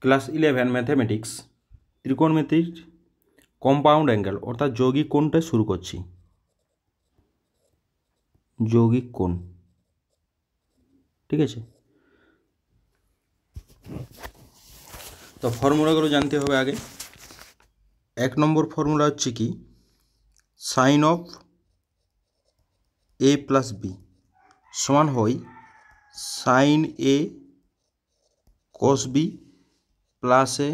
Class 11 mathematics ত্রিকোণমিতির compound angle অর্থাৎ যৌগিক কোণটা শুরু করছি। যৌগিক কোণ, ঠিক আছে। তো ফর্মুলাগুলো জানতে হবে আগে। 1 নম্বর ফর্মুলা হচ্ছে কি, sine of A plus B সমান হয় sine A cos B plus A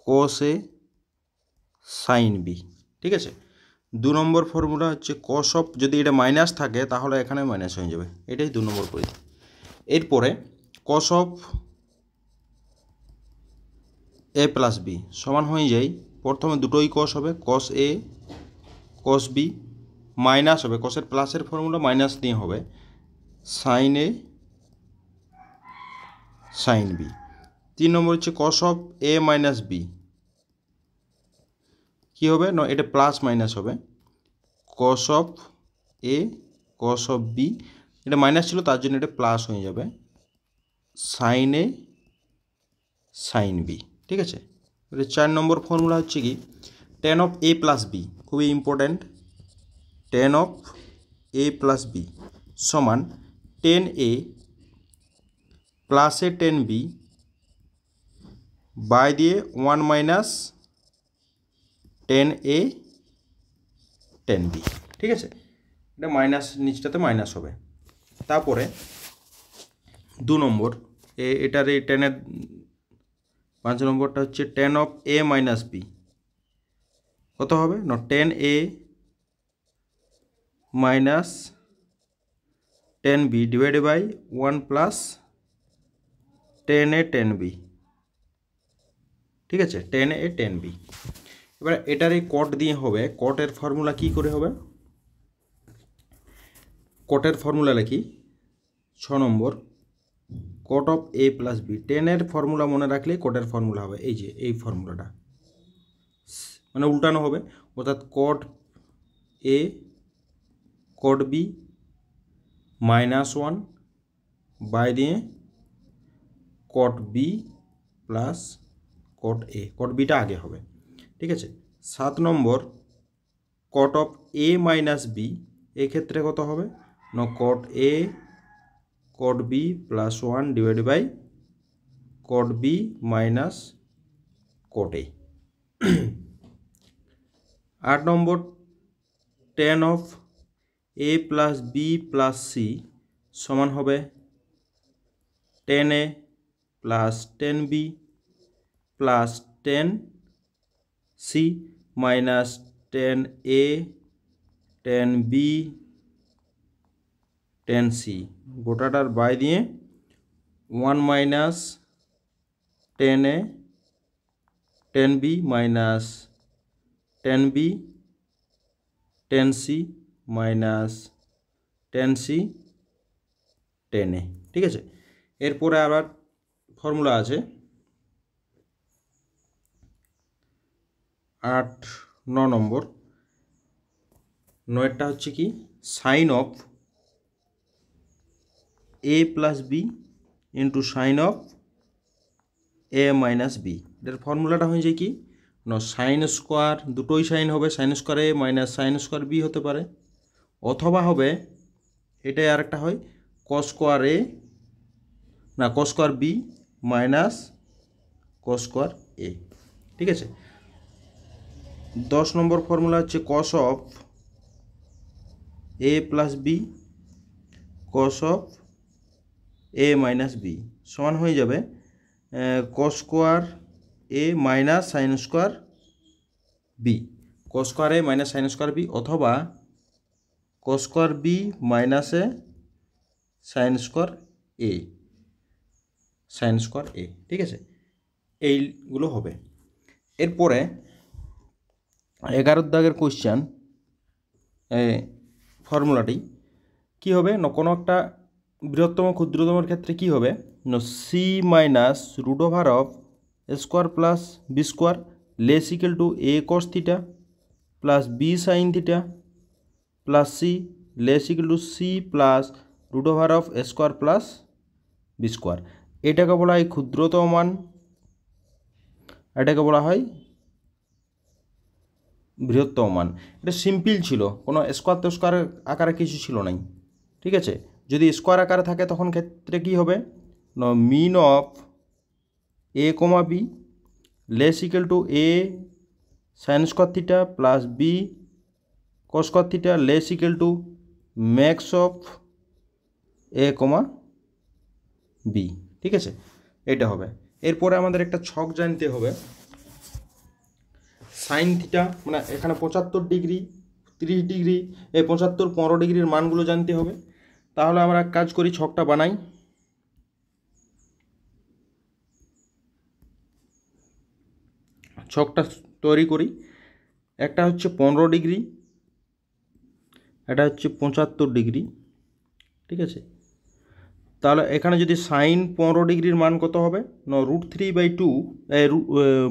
cos A sine B, ঠিক আছে। 2 নম্বর ফর্মুলা হচ্ছে কস অফ, যদি এটা মাইনাস থাকে তাহলে এখানে মাইনাস হয়ে যাবে, এটাই 2 নম্বর পরিধি। এরপরে cos of A plus B সমান হয়ে যায়, প্রথমে দুটোই কস হবে, কস এ কস বি মাইনাস হবে, কসের প্লাসের ফর্মুলা মাইনাস দিয়ে হবে sine A sine B. 3 number হচ্ছে cos of A minus B, কী হবে না, এটা প্লাস মাইনাস হবে, cos of A cos of B, এটা মাইনাস ছিল তার জন্য এটা প্লাস হয়ে যাবে সাইন এ সাইন বি, ঠিক আছে। এটা 4 নম্বর ফর্মুলা হচ্ছে কি, tan of A plus B, খুবই important, tan of A plus B সমান টেন এ প্লাসে টেন বি বাই দিয়ে 1 minus tan A tan B, ঠিক আছে। এটা মাইনাস, নিচটাতে মাইনাস হবে। তারপরে 2 নম্বর এটার এই টেনের 5 নম্বরটা হচ্ছে tan of A minus B, কত হবে না, tan A minus tan B divided by 1 plus tan A tan B, ঠিক আছে, টেন এ টেন বি। এবার এটার এই কট দিয়ে হবে, কটের ফর্মুলা কি করে হবে, কটের ফর্মুলা লিখি 6 নম্বর, cot of A plus B, টেনের ফর্মুলা মনে রাখলে কটের ফর্মুলা হবে এই যে এই ফর্মুলাটা, মানে উল্টানো হবে, অর্থাৎ কট এ কট বি -1 বাই দিয়ে cot B plus cot A, cot বিটা আগে হবে, ঠিক আছে। 7 number cot of A minus B, এক্ষেত্রে কত হবে না, cot A cot B plus 1 divide by cot B minus cot A. 8 number tan of A plus B plus C সমান হবে tan A plus tan B plus tan C minus tan A tan B tan C, গোটাটার by দিয়ে 1 minus tan A tan B minus tan B tan C minus tan C tan A, ঠিক আছে। এরপরে আবার formula আছে 8-9 নম্বর, 9টা হচ্ছে কি, sine of A plus B into sine of A minus B, এটার ফর্মুলাটা হয়ে যায় কি না, সাইন স্কোয়ার, দুটোই সাইন হবে, sine square A minus sine square B হতে পারে, অথবা হবে এটাই আরেকটা হয় কস স্কোয়ার এ না cos square B minus cos square A, ঠিক আছে। 10 নম্বর ফর্মুলা হচ্ছে cos of A plus B cos of A minus B সমান হয়ে যাবে cos square A minus sine square B, cos square A minus sine square B, অথবা cos square B মাইনাসে sine square A, sine square A, ঠিক আছে, এইগুলো হবে। এরপরে 11 দাগের কোশ্চেন, ফর্মুলাটি কি হবে না, কোনো একটা বৃহত্তম ক্ষুদ্রতমের ক্ষেত্রে কি হবে না, C minus root over of square plus B square less equal to A cos theta plus B sine theta plus C less equal to C plus root over of square plus B square, এটাকে বলা হয় ক্ষুদ্রতম মান এটাকে বলা হয় বৃহত্তম মান। এটা সিম্পল ছিল, কোনো স্কোয়ার তো স্কোয়ার আকারে কিছু ছিল নাই, ঠিক আছে। যদি স্কোয়ার আকারে থাকে তখন ক্ষেত্রে কী হবে, min of A comma B less equal to A sine square theta plus B cos square theta less equal to max of A comma B, ঠিক আছে। এটা হবে। এরপরে আমাদের একটা ছক জানতে হবে, সাইন থিটা মানে এখানে 75 ডিগ্রি 30 ডিগ্রি এই 75 15 ডিগ্রির মানগুলো জানতে হবে। তাহলে আমরা এক কাজ করি, ছকটা বানাই। ছকটা তৈরি করি, একটা হচ্ছে 15 ডিগ্রি, এটা হচ্ছে 75 ডিগ্রি, ঠিক আছে। তাহলে এখানে যদি সাইন 15 ডিগ্রির মান কত হবে, √3/2,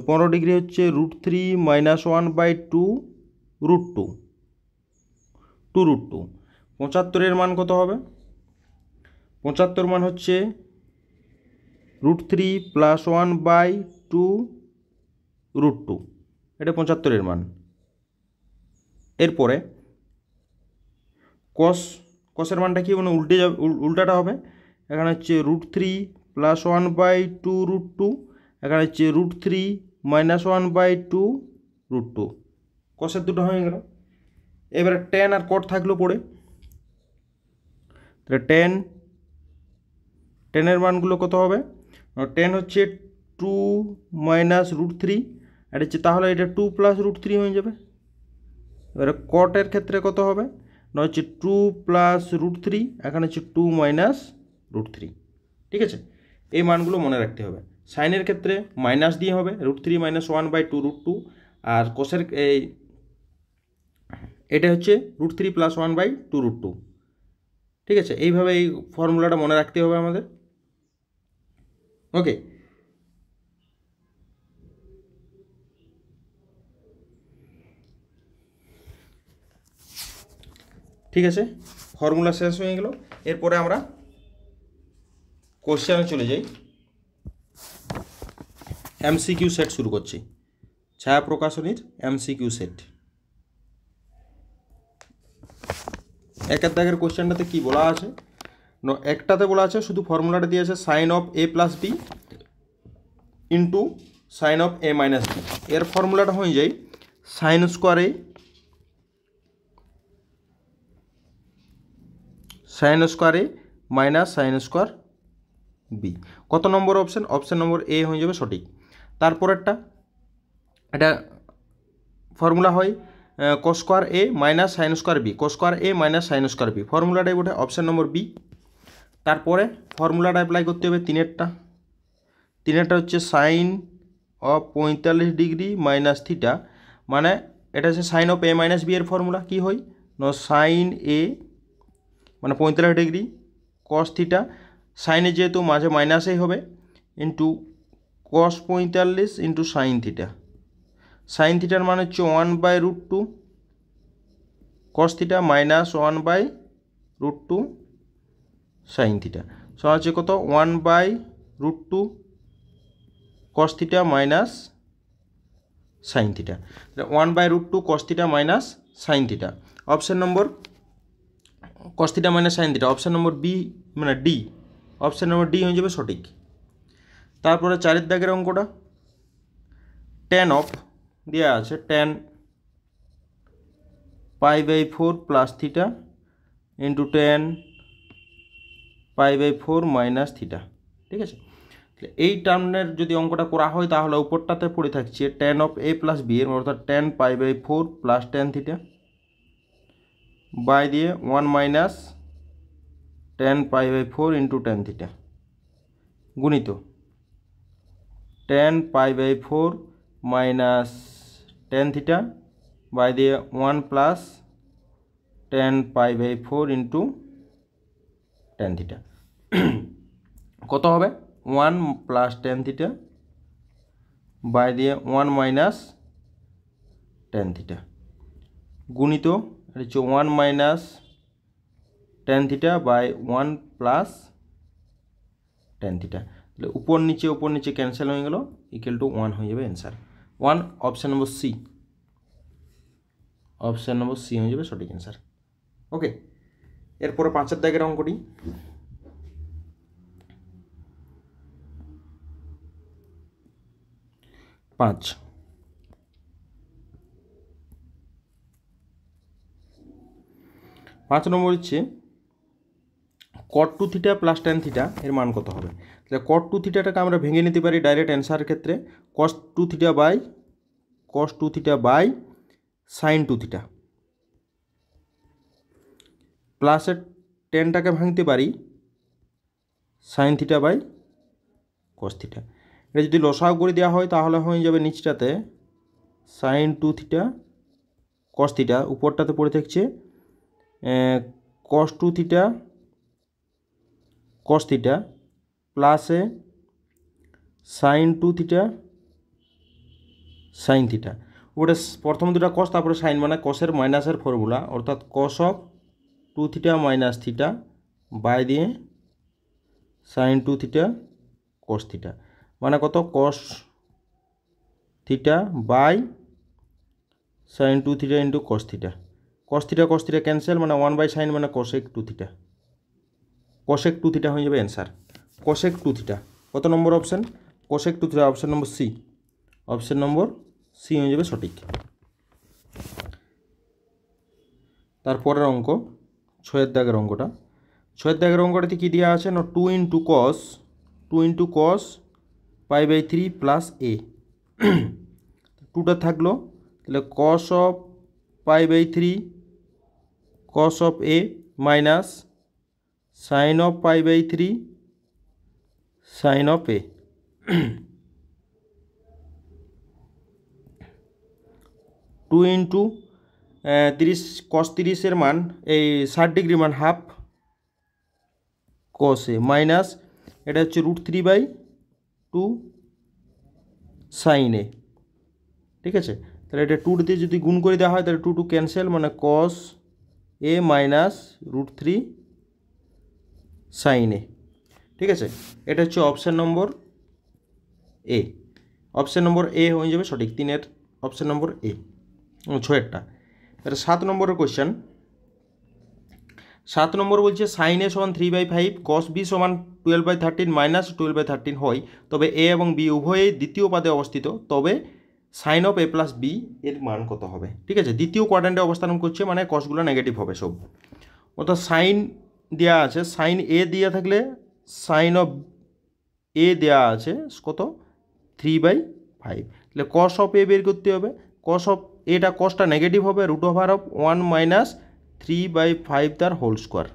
15 ডিগ্রি হচ্ছে √3 - 1/2 √2, 2√2। 75-এর মান কত হবে, 75 মান হচ্ছে √3 + 1/2 √2, এটা 75-এর মান। এরপরে কসের মানটা কি মানে উল্টাটা হবে, এখানে হচ্ছে √3 + 1/2 √2, এখানে হচ্ছে √3 - 1/2 √2, কসের দুটো হয়ে গেল। এবারে টেন আর কট থাকলো পড়ে, তাহলে টেনের মানগুলো কত হবে, টেন হচ্ছে 2 - √3, আর হচ্ছে তাহলে এটা 2 + √3 হয়ে যাবে। এবারে কটের ক্ষেত্রে কত হবে না, হচ্ছে 2 + √3, এখানে হচ্ছে 2 - √3, ঠিক আছে। এই মানগুলো মনে রাখতে হবে। সাইনের ক্ষেত্রে মাইনাস দিয়ে হবে, √3 - 1/2 √2, আর কোসের এটা হচ্ছে √3 + 1/2 √2, ঠিক আছে। এইভাবে এই ফর্মুলাটা মনে রাখতে হবে আমাদের, ওকে। ঠিক আছে, ফর্মুলা শেষ হয়ে গেল। এরপরে আমরা কোশ্চেনে চলে যাই। এমসিকিউ সেট শুরু করছি, ছায়া প্রকাশনীর এমসিকিউ সেট। একের দাগের কোশ্চেনটাতে কি বলা আছে, একটাতে বলা আছে শুধু ফর্মুলাটা দিয়ে আছে sine of a + b into sine of a - b। এর ফর্মুলাটা হয়ে যায় sine square a minus sine square b। কত নম্বর অপশন, অপশন নম্বর এ হয়ে যাবে সঠিক। তারপরেরটা এটা ফর্মুলা হয় cos square a minus sine square b, cos square a minus sine square b, ফর্মুলাটাই ওঠে অপশন নম্বর বি। তারপরে ফর্মুলাটা অ্যাপ্লাই করতে হবে তিনেরটা হচ্ছে sine of 45 degree minus theta, মানে এটা হচ্ছে সাইন অফ a - b এর ফর্মুলা কি হয় সাইন a মানে 45 ডিগ্রি কস থিটা, সাইনে যেহেতু মাঝে মাইনাসেই হবে, into cos 45 into sine theta. Sine থিটার মান হচ্ছে 1/√2 cos theta minus 1/√2 sine theta, সমান হচ্ছে কত 1/√2 cos theta minus sine theta, 1/√2 cos theta minus sine theta. Option number cos theta minus sine theta, option number B মানে D, option number D হয়ে যাবে সঠিক। তারপরে চারের দাগের অঙ্কটা ট্যান অফ দেওয়া আছে, tan π/4 plus theta into tan π/4 minus theta, ঠিক আছে। এই টার্মের যদি অঙ্কটা করা হয় তাহলে উপরটাতে পড়ে থাকছে ট্যান অফ a + b এর অর্থাৎ tan π/4 plus tan theta by দিয়ে 1 minus tan π/4 into tan theta গুণিত tan π/4 minus tan theta by দিয়ে 1 plus tan π/4 into tan theta. কত হবে 1 প্লাস ট্যান থিটা বাই দিয়ে 1 মাইনাস ট্যান থিটা গুণিত এটা হচ্ছে 1 minus tan theta by 1 plus tan theta. তাহলে উপর নিচে ক্যান্সেল হয়ে গেল, ইকুয়াল টু 1 হয়ে যাবে answer. 1 option number C, option number C হয়ে যাবে সঠিক অ্যান্সার। ওকে, এরপরে 5 দাগের অঙ্কটি। 5 নম্বর হচ্ছে cot 2 theta plus tan theta এর মান কত হবে। তাহলে cot 2 থিটাটাকে আমরা ভেঙে নিতে পারি ডাইরেক্ট অ্যান্সারের ক্ষেত্রে cos 2 theta by sin 2 theta, প্লাসের টেনটাকে ভাঙতে পারি sin theta by cos theta. এটা যদি লসাগু করে দেওয়া হয় তাহলে হয়ে যাবে নিচটাতে sin 2 থিটা cos থিটা, উপরটাতে পড়ে থাকছে cos 2 থিটা cos থিটা প্লাসে sin 2 থিটা sin থিটা। ওটা প্রথম দুটা cos তারপরে sin, মানে cosের মাইনাসের ফর্মুলা, অর্থাৎ cos of 2 theta minus theta by দিয়ে sin 2 থিটা cos থিটা, মানে কত cos থিটা বাই sin 2 থিটা into cos theta. cos theta cancel, মানে 1 বাই sin মানে cosec 2 থিটা, cosec 2 থিটা হয়ে যাবে অ্যান্সার। cosec 2 থিটা কত number option? cosec 2 theta option number C, option number C হয়ে যাবে সঠিক। তারপরের অঙ্ক 6 দাগের অঙ্কটা। 6 দাগের অঙ্কটাতে কী দেওয়া আছে না 2 into cos pi by 3 plus A, 2টা থাকলো, তাহলে cos of pi by 3 cos of A minus sin of pi by 3 sin of A. 2 into 30 cos 30 এর মান এই 60 ডিগ্রি মান হাফ cos এ মাইনাস এটা হচ্ছে √3/2 sin এ, ঠিক আছে। তাহলে এটা 2 দিয়ে যদি গুণ করে দেওয়া হয় তাহলে 2 ক্যান্সেল, মানে cos এ মাইনাস √3 sin এ, ঠিক আছে। এটা হচ্ছে option number A, option number এ হয়ে যাবে সঠিক, 3-এর অপশান নম্বর এ 6-এরটা। এটা 7 নম্বরের কোয়েশ্চেন। 7 নম্বর বলছে sin a সমান 3/5 cos b সমান 12/13 মাইনাস 12/13 হয়, তবে a এবং b উভয়েই দ্বিতীয় পাদে অবস্থিত, তবে sin of a plus b এর মান কত হবে। ঠিক আছে, দ্বিতীয় কোয়াড্র্যান্টে অবস্থান করছে মানে কসগুলো নেগেটিভ হবে সব, অর্থাৎ সাইন দেওয়া আছে, সাইন এ দেওয়া থাকলে সাইন অফ এ দেওয়া আছে কত 3/5, তাহলে কস অফ এ বের করতে হবে, কস অফ এটা কসটা নেগেটিভ হবে √1 মাইনাস 3/5 তার হোল স্কোয়ার,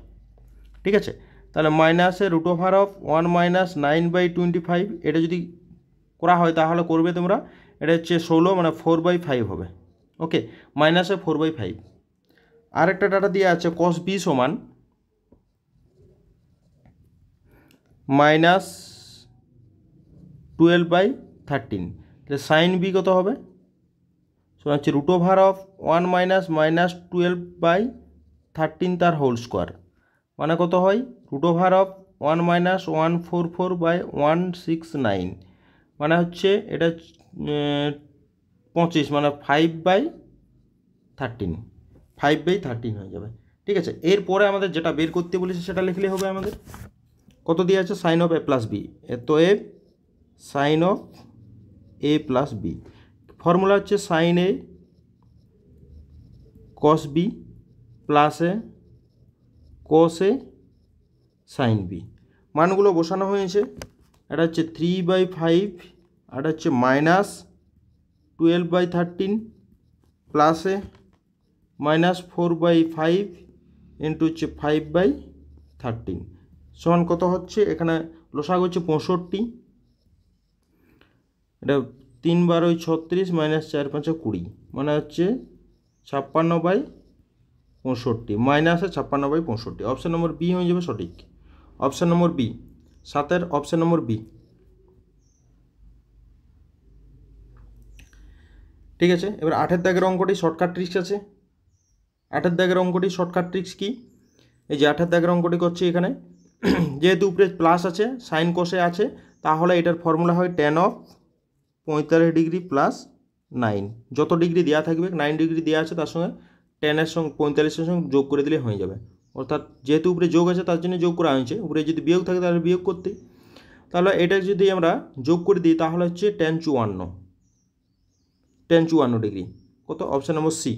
ঠিক আছে। তাহলে মাইনাসে √1 মাইনাস 9/25, এটা যদি করা হয় তাহলে করবে তোমরা, এটা হচ্ছে 16 মানে 4/5 হবে, ওকে, মাইনাসে 4/5। আরেকটা ডাটা দিয়ে আছে cos b সমান মাইনাস 12/13, তাহলে সাইন বি কত হবে সমান হচ্ছে √1 মাইনাস 12/13 তার হোল স্কোয়ার, মানে কত হয় √1 মাইনাস 144/169, মানে হচ্ছে এটা 25, মানে 5/13 হয়ে যাবে, ঠিক আছে। এরপরে আমাদের যেটা বের করতে বলেছে সেটা লিখলে হবে আমাদের, কত দিয়ে আছে sine of A plus B, এত এ sine of A plus B, formula হচ্ছে sine A cos B plus A cos A sine B, মানগুলো বসানো হয়েছে, এটা হচ্ছে 3/5, এটা হচ্ছে মাইনাস 12/13 প্লাসে মাইনাস 4/5 ইন্টু হচ্ছে 5/13 সমান কত হচ্ছে, এখানে লসাগু হচ্ছে 65, এটা 3×12 = 36 মাইনাস 4×5 = 20, মানে হচ্ছে 56/65 মাইনাসে 56/65, অপশান নম্বর বি হয়ে যাবে সঠিক, অপশান নম্বর বি, 7-এর অপশান নম্বর বি, ঠিক আছে। এবার 8-এর দাগের অঙ্কটি শর্টকাট ট্রিক্স আছে। 8-এর দাগের অঙ্কটি শর্টকাট ট্রিক্স কি, এই যে 8-এর দাগের অঙ্কটি করছি, এখানে যেহেতু উপরে প্লাস আছে সাইন কোসে আছে তাহলে এটার ফর্মুলা হয় tan অফ 45 ডিগ্রি প্লাস 9, যত ডিগ্রি দেওয়া থাকবে 9 ডিগ্রি দেওয়া আছে তার সঙ্গে টেনের সঙ্গে 45-এর সঙ্গে যোগ করে দিলে হয়ে যাবে। অর্থাৎ যেহেতু উপরে যোগ আছে তার জন্য যোগ করা হয়েছে, উপরে যদি বিয়োগ থাকে তাহলে বিয়োগ করতে। তাহলে এটা যদি আমরা যোগ করে দিই তাহলে হচ্ছে tan 54 ডিগ্রি। কত? Option number C,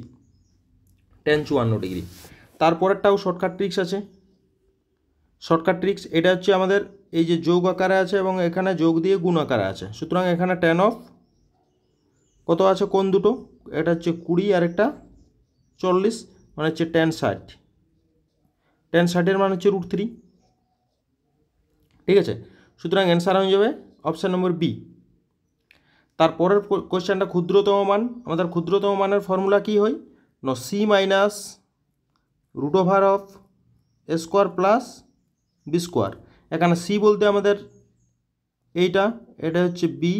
tan 54 degree. তারপরেরটাও শর্টকাট ট্রিক্স আছে। শর্টকাট ট্রিক্স এটা হচ্ছে আমাদের এই যে যোগ আকারে আছে এবং এখানে যোগ দিয়ে গুণ আকারে আছে। সুতরাং এখানে tan অফ কত আছে কোণ দুটো, এটা হচ্ছে 20 আর একটা 40, মানে হচ্ছে tan 60। tan 60-এর মান হচ্ছে √3। ঠিক আছে, সুতরাং অ্যান্সার হয়ে যাবে অপশান নম্বর বি। তারপরের কোয়েশ্চেনটা ক্ষুদ্রতম মান। আমাদের ক্ষুদ্রতম মানের ফর্মুলা কি হয়? ন সি মাইনাস √ওভার of A square plus B square. এখানে সি বলতে আমাদের এটা হচ্ছে বি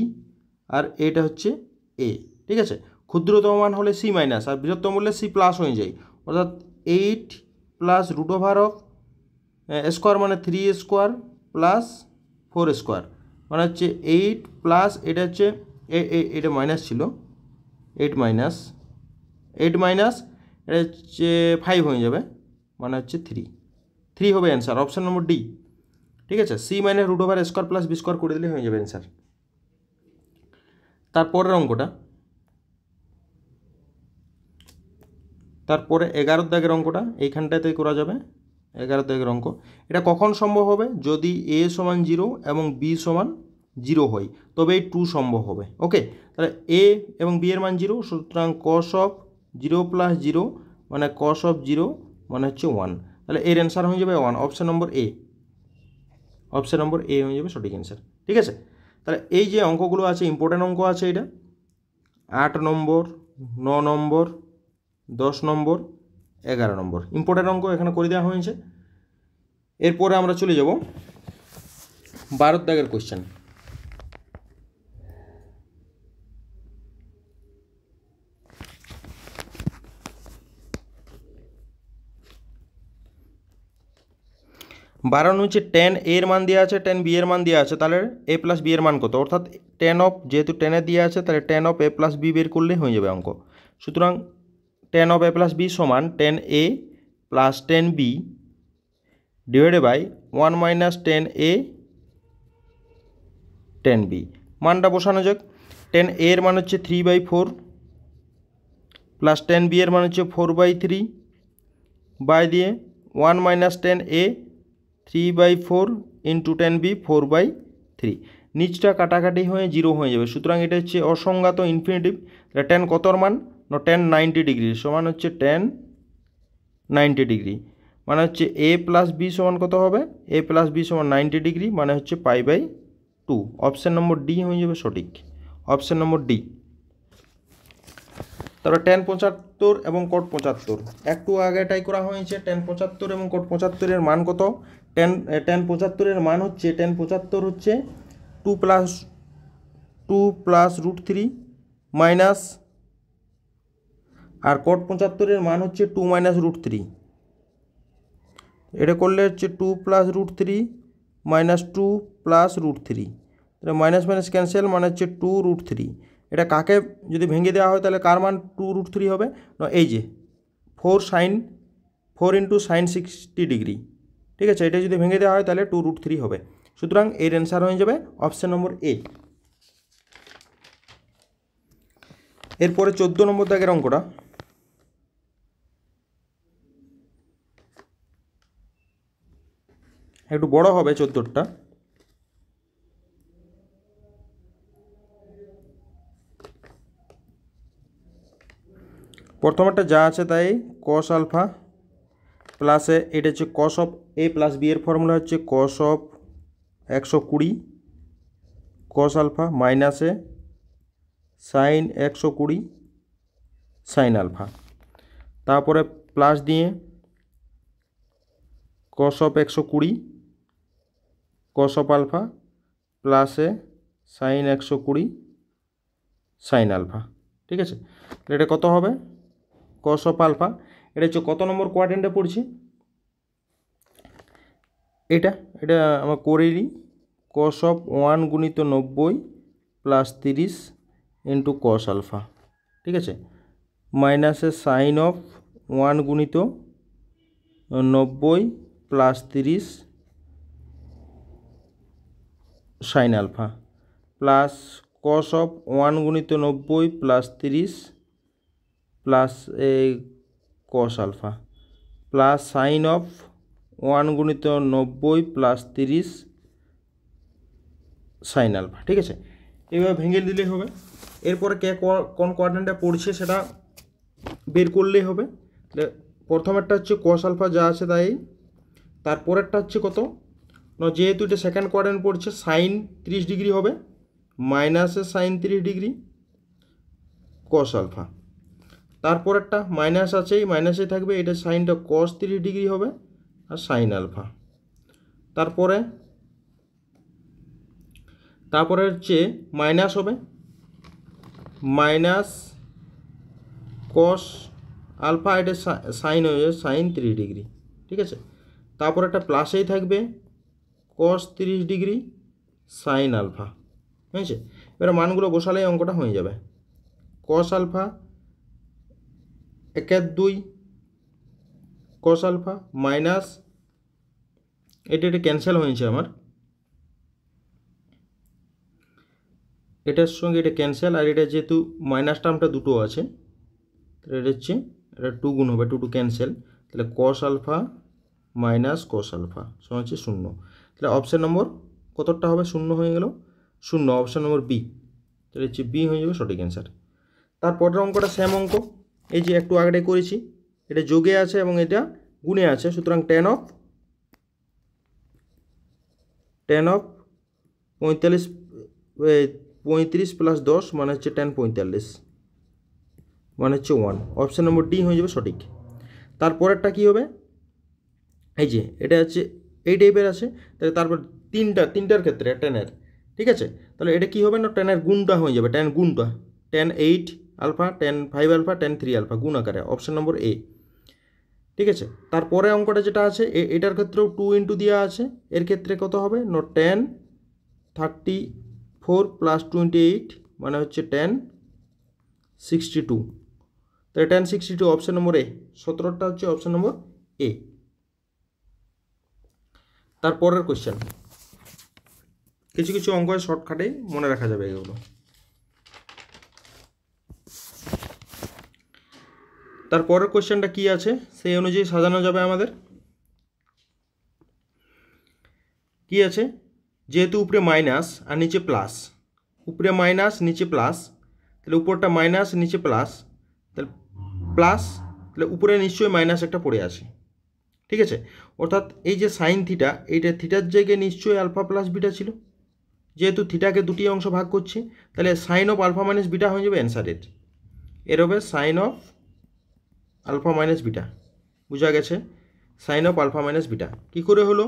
আর এটা হচ্ছে এ। ঠিক আছে, ক্ষুদ্রতম মান হলে সি মাইনাস আর বৃহত্তম হলে সি প্লাস হয়ে যায়। অর্থাৎ 8 প্লাস √ওভার অফ স্কোয়ার মানে 3 স্কোয়ার প্লাস 4 স্কোয়ার, মানে হচ্ছে 8 প্লাস এটা হচ্ছে এটা মাইনাস ছিল, 8 মাইনাস এটা হচ্ছে 5 হয়ে যাবে, মানে হচ্ছে 3 হবে অ্যান্সার অপশান নম্বর ডি। ঠিক আছে, সি মাইনাস √ওভার স্কোয়ার প্লাস বি স্কোয়ার করে দিলে হয়ে যাবে অ্যান্সার। তারপরের অঙ্কটা, তারপরে 11 দাগের অঙ্কটা এইখানটাতে করা যাবে। 11 দাগের অঙ্ক, এটা কখন সম্ভব হবে? যদি a সমান 0 এবং b সমান 0 হয় তবে এই 2 সম্ভব হবে। ওকে, তাহলে a এবং b এর মান 0, সুতরাং cos অফ 0 প্লাস 0 মানে cos অফ 0 মানে হচ্ছে 1। তাহলে এর অ্যান্সার হয়ে যাবে 1, option number A. Option number এ হয়ে যাবে সঠিক অ্যান্সার। ঠিক আছে, তাহলে এই যে অঙ্কগুলো আছে ইম্পর্টেন্ট অঙ্ক আছে, এটা 8 নম্বর, 9 নম্বর, 10 নম্বর, 11 নম্বর ইম্পর্টেন্ট অঙ্ক এখানে করে দেওয়া হয়েছে। এরপরে আমরা চলে যাব 12 দাগের কোশ্চেন। বারণ হচ্ছে tan a এর মান দেওয়া আছে, tan b এর মান দেওয়া আছে, তাহলে a প্লাস b এর মান কত? অর্থাৎ tan অফ, যেহেতু tan এ দেওয়া আছে তাহলে tan of a plus b বের করলে হয়ে যাবে অঙ্ক। সুতরাং tan of a plus b সমান tan a plus tan b divided by 1 minus tan a tan b। মানটা বসানো যাক। tan a এর মান হচ্ছে 3/4 প্লাস tan b এর মান হচ্ছে 4/3 বাই দিয়ে 1 minus tan a 3/4 into tan b 4/3। নিচটা কাটাকাটি হয়ে 0 হয়ে যাবে, সুতরাং এটা হচ্ছে অসংজ্ঞাত ইনফিনিটিভ। tan কতর মান? tan 90 ডিগ্রি সমান হচ্ছে tan 90 ডিগ্রি, মানে হচ্ছে a প্লাস b সমান কত হবে? a প্লাস b সমান 90 ডিগ্রি, মানে হচ্ছে π/2। অপশান নম্বর ডি হয়ে যাবে সঠিক, অপশান নম্বর ডি। তারপরে tan 75 এবং cot 75 একটু আগে এটাই করা হয়েছে। tan 75 এবং cot 75 এর মান কত? tan 75 এর মান হচ্ছে, tan 75 হচ্ছে 2 প্লাস √3 মাইনাস, আর cot 75 এর মান হচ্ছে 2 মাইনাস √3। এটা করলে হচ্ছে 2 প্লাস √3 মাইনাস 2 প্লাস √3, এটা মাইনাস মাইনাস ক্যান্সেল, মানে হচ্ছে 2 √3। এটা কাকে যদি ভেঙে দেওয়া হয় তাহলে কার মান 2 √3 হবে? না, এই যে 4 ইন্টু সাইন 60 ডিগ্রি। ঠিক আছে, এটা যদি ভেঙে দেওয়া হয় তাহলে 2 √3 হবে। সুতরাং এর অ্যান্সার হয়ে যাবে অপশান নম্বর এ। এরপরে 14 নম্বর দাগের অঙ্কটা, একটু বড় হবে 14টা। প্রথমটা যা আছে তাই cos আলফা প্লাসে এটা হচ্ছে cos of a plus b এর ফর্মুলা হচ্ছে cos অফ 120 cos আলফা মাইনাসে সাইন 120 সাইন আলফা, তারপরে প্লাস দিয়ে cos of 120 cos of alpha প্লাসে সাইন 120 সাইন আলফা। ঠিক আছে, এটা কত হবে? cos অফ আলফা, এটা হচ্ছে কত নম্বর কোয়াড্রেন্টে পড়ছে? এটা আমরা করে নিই। কস অফ 1 গুণিত 90 প্লাস 30 ইন্টু কস আলফা, ঠিক আছে, মাইনাসে সাইন অফ 1 গুণিত 90 plus 30 sine alpha, plus cos of 1 গুণিত 90 plus 30 plus cos alpha, plus sine of 1 গুণিত 90 প্লাস 30 সাইন আলফা, ঠিক আছে। এভাবে ভেঙে দিলেই হবে। এরপরে কে কোন কোয়াড্রেন্টে পড়ছে সেটা বের করলেই হবে। প্রথমেরটা হচ্ছে কস আলফা যা আছে তাই, তারপরেরটা হচ্ছে কত না, যেহেতু এটা সেকেন্ড কোয়াড্রেন্ট পড়ছে সাইন 30 ডিগ্রি হবে, মাইনাসে সাইন 30 ডিগ্রি কস আলফা, তারপরেরটা মাইনাস আছেই, মাইনাসে থাকবে, এটা সাইনটা কস 30 ডিগ্রি হবে আর সাইন আলফা, তারপরে হচ্ছে মাইনাস হবে, মাইনাস কস আলফা, এটা সাইন হয়ে সাইন 30 ডিগ্রি, ঠিক আছে, তারপর একটা প্লাসেই থাকবে কস 30 ডিগ্রি সাইন আলফা, হয়েছে। এবার মানগুলো বসালেই অঙ্কটা হয়ে যাবে। Cos alpha 1/2 cos alpha minus এটা ক্যান্সেল হয়েছে আমার, এটার সঙ্গে এটা ক্যান্সেল, আর এটা যেহেতু মাইনাস টার্মটা দুটো আছে তাহলে এটা হচ্ছে এটা 2 গুণ হবে, 2 ক্যান্সেল, তাহলে cos alpha minus cos alpha সমান হচ্ছে 0। তাহলে অপশান নম্বর কতটা হবে, 0 হয়ে গেল, 0, অপশান নম্বর বি, তাহলে হচ্ছে বি হয়ে যাবে সঠিক অ্যান্সার। তারপরের অঙ্কটা সেম অঙ্ক, এই যে একটু আগে করেছি, এটা যোগে আছে এবং এটা গুণে আছে, সুতরাং টেন অফ 35 প্লাস 10 মানে হচ্ছে 10 45 মানে হচ্ছে 1, অপশান নম্বর ডি হয়ে যাবে সঠিক। তারপরেরটা কী হবে, এই যে এটা হচ্ছে এই টাইপের আছে, তাহলে তারপর তিনটার ক্ষেত্রে টেনের, ঠিক আছে, তাহলে এটা কী হবে না, টেনের গুণটা হয়ে যাবে, টেন গুণটা 10 8 আলফা 10 5 আলফা 10 3 আলফা গুণ আকারে, অপশান নম্বর এ, ঠিক আছে। তারপরে অঙ্কটা যেটা আছে এটার ক্ষেত্রেও 2 ইন্টু দেওয়া আছে, এর ক্ষেত্রে কত হবে না 10 34 প্লাস 28 মানে হচ্ছে 10 62, তাহলে 10 62 অপশান নম্বর এ, 17টা হচ্ছে অপশান নম্বর এ। তারপরের কোশ্চেন, কিছু অঙ্ক শর্টকাটে মনে রাখা যাবে এগুলো। তারপরের কোশ্চেনটা কি আছে সেই অনুযায়ী সাজানো যাবে আমাদের। কি আছে, যেহেতু উপরে মাইনাস আর নিচে প্লাস, উপরে মাইনাস নিচে প্লাস, তাহলে উপরটা মাইনাস নিচে প্লাস, তাহলে প্লাস, তাহলে উপরে নিশ্চয়ই মাইনাস একটা পড়ে আছে, ঠিক আছে, অর্থাৎ এই যে সাইন থিটা, এইটা থিটার জায়গায় নিশ্চয়ই আলফা প্লাস বিটা ছিল, যেহেতু থিটাকে দুটি অংশ ভাগ করছে, তাহলে sine of alpha minus beta হয়ে যাবে অ্যান্সারের, এর হবে sine of alpha minus beta, বোঝা গেছে, sine of alpha minus beta. কী করে হলো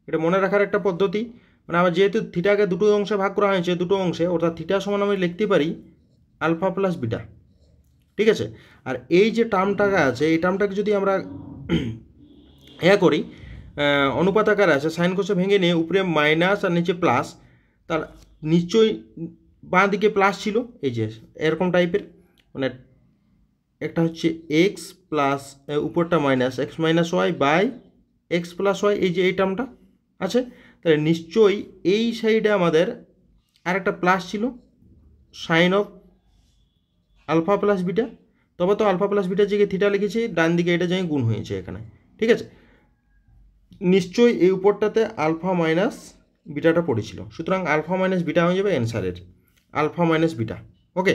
এটা মনে রাখার একটা পদ্ধতি, মানে আমার যেহেতু থিটাকে দুটো অংশে ভাগ করা হয়েছে, দুটো অংশে, অর্থাৎ থিটা সমান আমি লিখতে পারি আলফা প্লাস বিটা, ঠিক আছে। আর এই যে টার্মটা আছে এই টার্মটাকে যদি আমরা করি অনুপাত আকারে আছে, সাইন কোষে ভেঙে নিয়ে উপরে মাইনাস আর নিচে প্লাস, তার নিশ্চয়ই বাঁ দিকে প্লাস ছিল, এই যে এরকম টাইপের, মানে একটা হচ্ছে এক্স প্লাস উপরটা minus x minus y by x plus y, এই যে এই টার্মটা আছে, তাহলে নিশ্চয়ই এই সাইডে আমাদের আর একটা প্লাস ছিল sine of alpha plus beta, তবে তো আলফা প্লাস বিটার জায়গায় থিটা লিখেছি, ডান দিকে এটা জায়গায় গুণ হয়েছে এখানে, ঠিক আছে, নিশ্চয়ই এই উপরটাতে আলফা মাইনাস বিটাটা পড়েছিল, সুতরাং আলফা মাইনাস বিটা হয়ে যাবে অ্যান্সারের, আলফা মাইনাস বিটা, ওকে।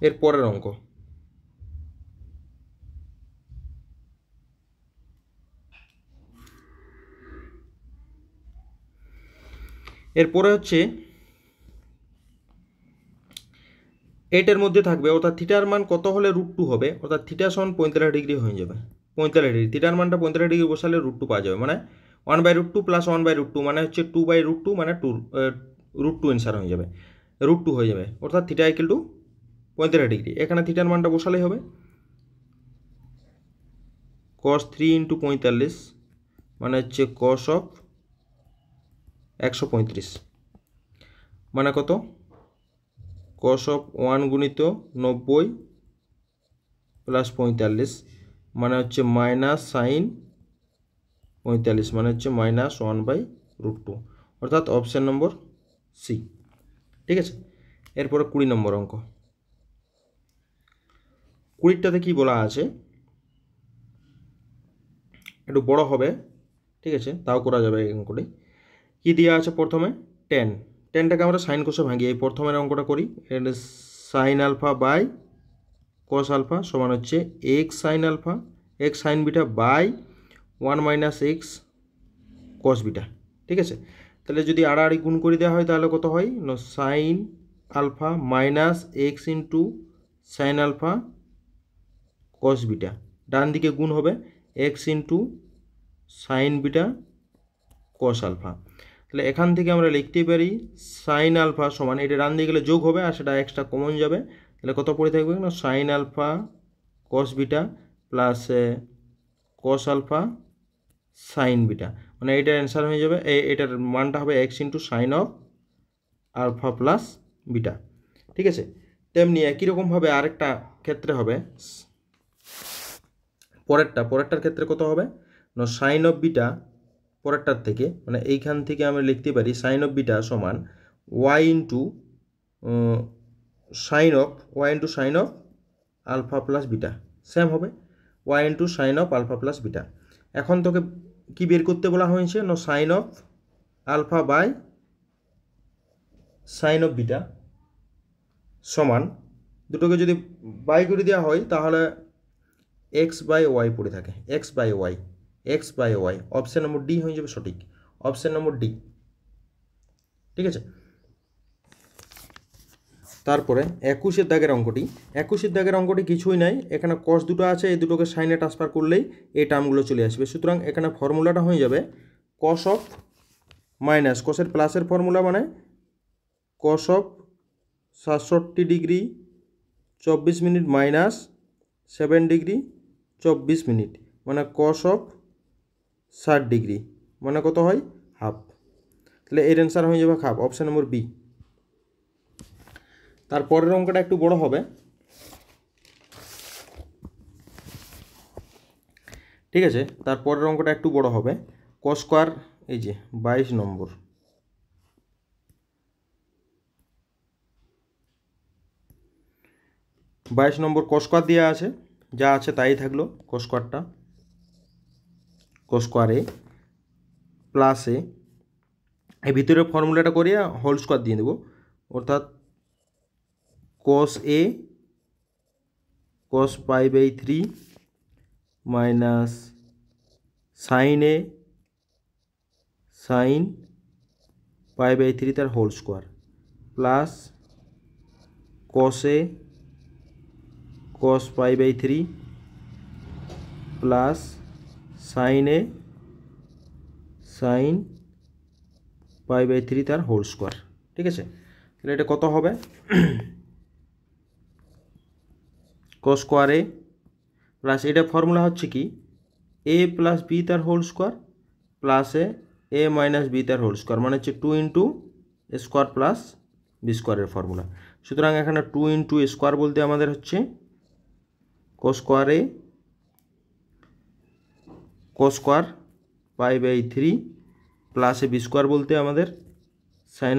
এর পরের অঙ্ক, এরপরে হচ্ছে 8-এর মধ্যে থাকবে, অর্থাৎ থিটার মান কত হলে √2 হবে, অর্থাৎ থিটা সমান 45 ডিগ্রি হয়ে যাবে, 45 ডিগ্রি, থিটার মানটা 45 ডিগ্রি বসালে √2 পাওয়া যাবে, মানে 1/√2 প্লাস 1/√2 মানে হচ্ছে 2/√2 মানে √2 অ্যান্সার হয়ে যাবে, √2 হয়ে যাবে, অর্থাৎ থিটা ইকুয়াল টু 45 ডিগ্রি, এখানে থিটার মানটা বসালেই হবে, cos 3 ইন্টু 45 মানে হচ্ছে cos অফ 135 মানে কত cos অফ 1 গুণিত 90 প্লাস 45 মানে হচ্ছে মাইনাস সাইন 45 মানে হচ্ছে -1/√2 অর্থাৎ অপশন নম্বর সি। ঠিক আছে, এরপরে 20 নম্বর অঙ্ক। 20টাতে কি বলা আছে, একটু বড় হবে, ঠিক আছে, তাও করা যাবে এই অঙ্কটি। কি দেওয়া আছে প্রথমে 10টাকে আমরা সাইন কোষে ভাঙি। এই প্রথমের অঙ্কটা করি, এটা sine alpha by cos alpha সমান হচ্ছে x sine alpha x sine beta by 1 minus x cos beta. ঠিক আছে, তাহলে যদি আড়াআড়ি গুণ করে দেওয়া হয় তাহলে কত হয় না sine alpha minus X into sine alpha cos beta, ডান দিকে গুণ হবে x into sine beta cos alpha. তাহলে এখান থেকে আমরা লিখতে পারি সাইন আলফা সমান, এটা ডান দিকে গেলে যোগ হবে আর সেটা এক্সট্রা কমন যাবে, তাহলে কত পড়ে থাকবে না sine alpha cos beta plus cos alpha sine beta, মানে এটার অ্যান্সার হয়ে যাবে, এটার মানটা হবে x into sine of alpha plus beta. ঠিক আছে, তেমনি একই রকমভাবে আরেকটা ক্ষেত্রে হবে, পরেরটার ক্ষেত্রে কত হবে না সাইন অফ বিটা, পরেরটার থেকে মানে এইখান থেকে আমরা লিখতে পারি সাইন অফ বিটা সমান Y into sine of alpha plus beta, same হবে Y into sine of alpha plus beta. এখন তোকে কি বের করতে বলা হয়েছে না sine of alpha by sine of beta সমান, দুটোকে যদি বাই করে দেওয়া হয় তাহলে এক্স বাই ওয়াই পড়ে থাকে, x by y, option number D হয়ে যাবে সঠিক, অপশন নম্বর ডি। ঠিক আছে, তারপরে 21 দাগের অঙ্কটি কিছুই নাই, এখানে কস দুটো আছে, এই দুটোকে সাইনে ট্রান্সফার করলেই এই টার্মগুলো চলে আসবে। সুতরাং এখানে ফর্মুলাটা হয়ে যাবে কস অফ মাইনাস কসের প্লাসের ফর্মুলা মানে cos of 67 degree 24 minute minus 7 degree 24 minute মানে কস অফ 60 ডিগ্রি মানে কত হয় হাফ। তাহলে এর অ্যান্সার হয়ে যাবে হাফ, অপশন নম্বর বি। তারপরের অঙ্কটা একটু বড় হবে, ঠিক আছে, তারপরের অঙ্কটা একটু বড় হবে, কস স্কয়ার, এই যে 22 নম্বর, কস স্কয়ার দেওয়া আছে, যা আছে তাই থাকলো, কস স্কয়ারে প্লাসে এই ভিতরে ফর্মুলাটা করিয়ে হোল স্কয়ার দিয়ে দেবো, অর্থাৎ cos a cos pi by 3 minus sine a sine pi by 3 তার whole square plus cos a cos pi by 3 plus sine a sine pi by 3 তার হোল স্কোয়ার। ঠিক আছে, তাহলে এটা কত হবে cos স্কোয়ার এ প্লাস এটা ফর্মুলা হচ্ছে কি এ প্লাস বি তার whole square plus a minus b তার হোল স্কোয়ার মানে হচ্ছে 2 ইন্টু স্কোয়ার প্লাস বি স্কোয়ারের ফর্মুলা। সুতরাং এখানে 2 ইন্টু স্কোয়ার বলতে আমাদের হচ্ছে cos স্কোয়ার পাই বাই 3 প্লাস বি স্কোয়ার বলতে আমাদের সাইন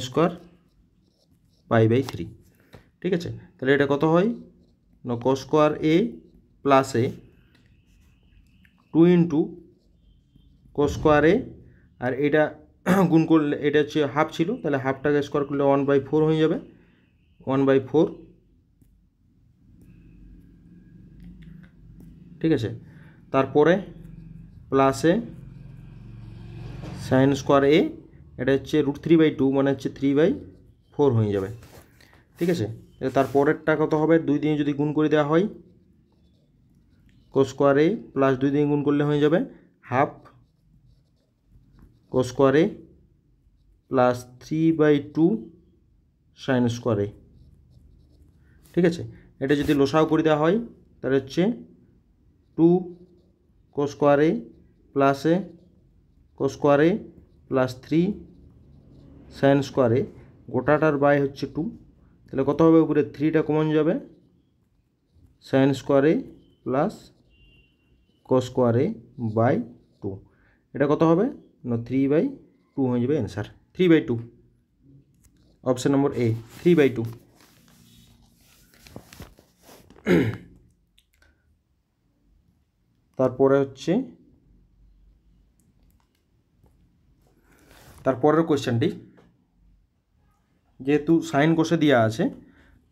স্কোয়ার পাই বাই 3। ঠিক আছে, তাহলে এটা কত হয় না cos স্কোয়ার এ প্লাস 2 ইন্টু cos স্কোয়ার এ, আর এটা গুণ করলে এটা হচ্ছে হাফ ছিল, তাহলে হাফটাকে স্কোয়ার করলে 1/4 হয়ে যাবে, 1/4। ঠিক আছে, তারপরে প্লাসে সাইন স্কোয়ার এ, এটা হচ্ছে √3/2 মানে হচ্ছে 3/4 হয়ে যাবে। ঠিক আছে, তারপরেরটা কত হবে 2 দিয়ে যদি গুণ করে দেওয়া হয় cos স্কোয়ার এ প্লাস 2 দিয়ে গুণ করলে হয়ে যাবে half cos square A plus 3/2 sign square A. ঠিক আছে, এটা যদি লসাও করে দেওয়া হয় তাহলে হচ্ছে 2 cos square A plus A cos square A plus 3 sin square A, গোটাটার বাই হচ্ছে 2, তাহলে কত হবে, উপরে 3টা কমন যাবে, sin square A plus cos square a by 2, এটা কত হবে না 3/2 হয়ে যাবে অ্যান্সার, 3/2, অপশন নম্বর এ 3/2। তারপরে হচ্ছে তারপরের কোয়েশ্চেনটি, যেহেতু সাইন কোষে দেওয়া আছে,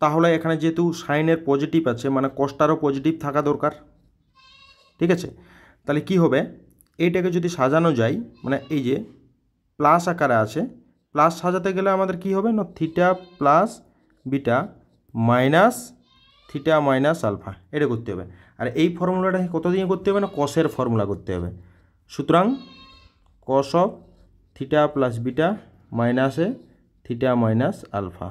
তাহলে এখানে যেহেতু সাইনের পজিটিভ আছে মানে কসটারও পজিটিভ থাকা দরকার, ঠিক আছে। তাহলে কি হবে, এইটাকে যদি সাজানো যায়, মানে এই যে প্লাস আকারে আছে, প্লাস সাজাতে গেলে আমাদের কি হবে না theta plus beta minus theta minus alpha, এটা করতে হবে। আর এই ফর্মুলাটা কত দিয়ে করতে হবে না কসের ফর্মুলা করতে হবে। সুতরাং cos of theta plus beta মাইনাসে থিটা মাইনাস আলফা,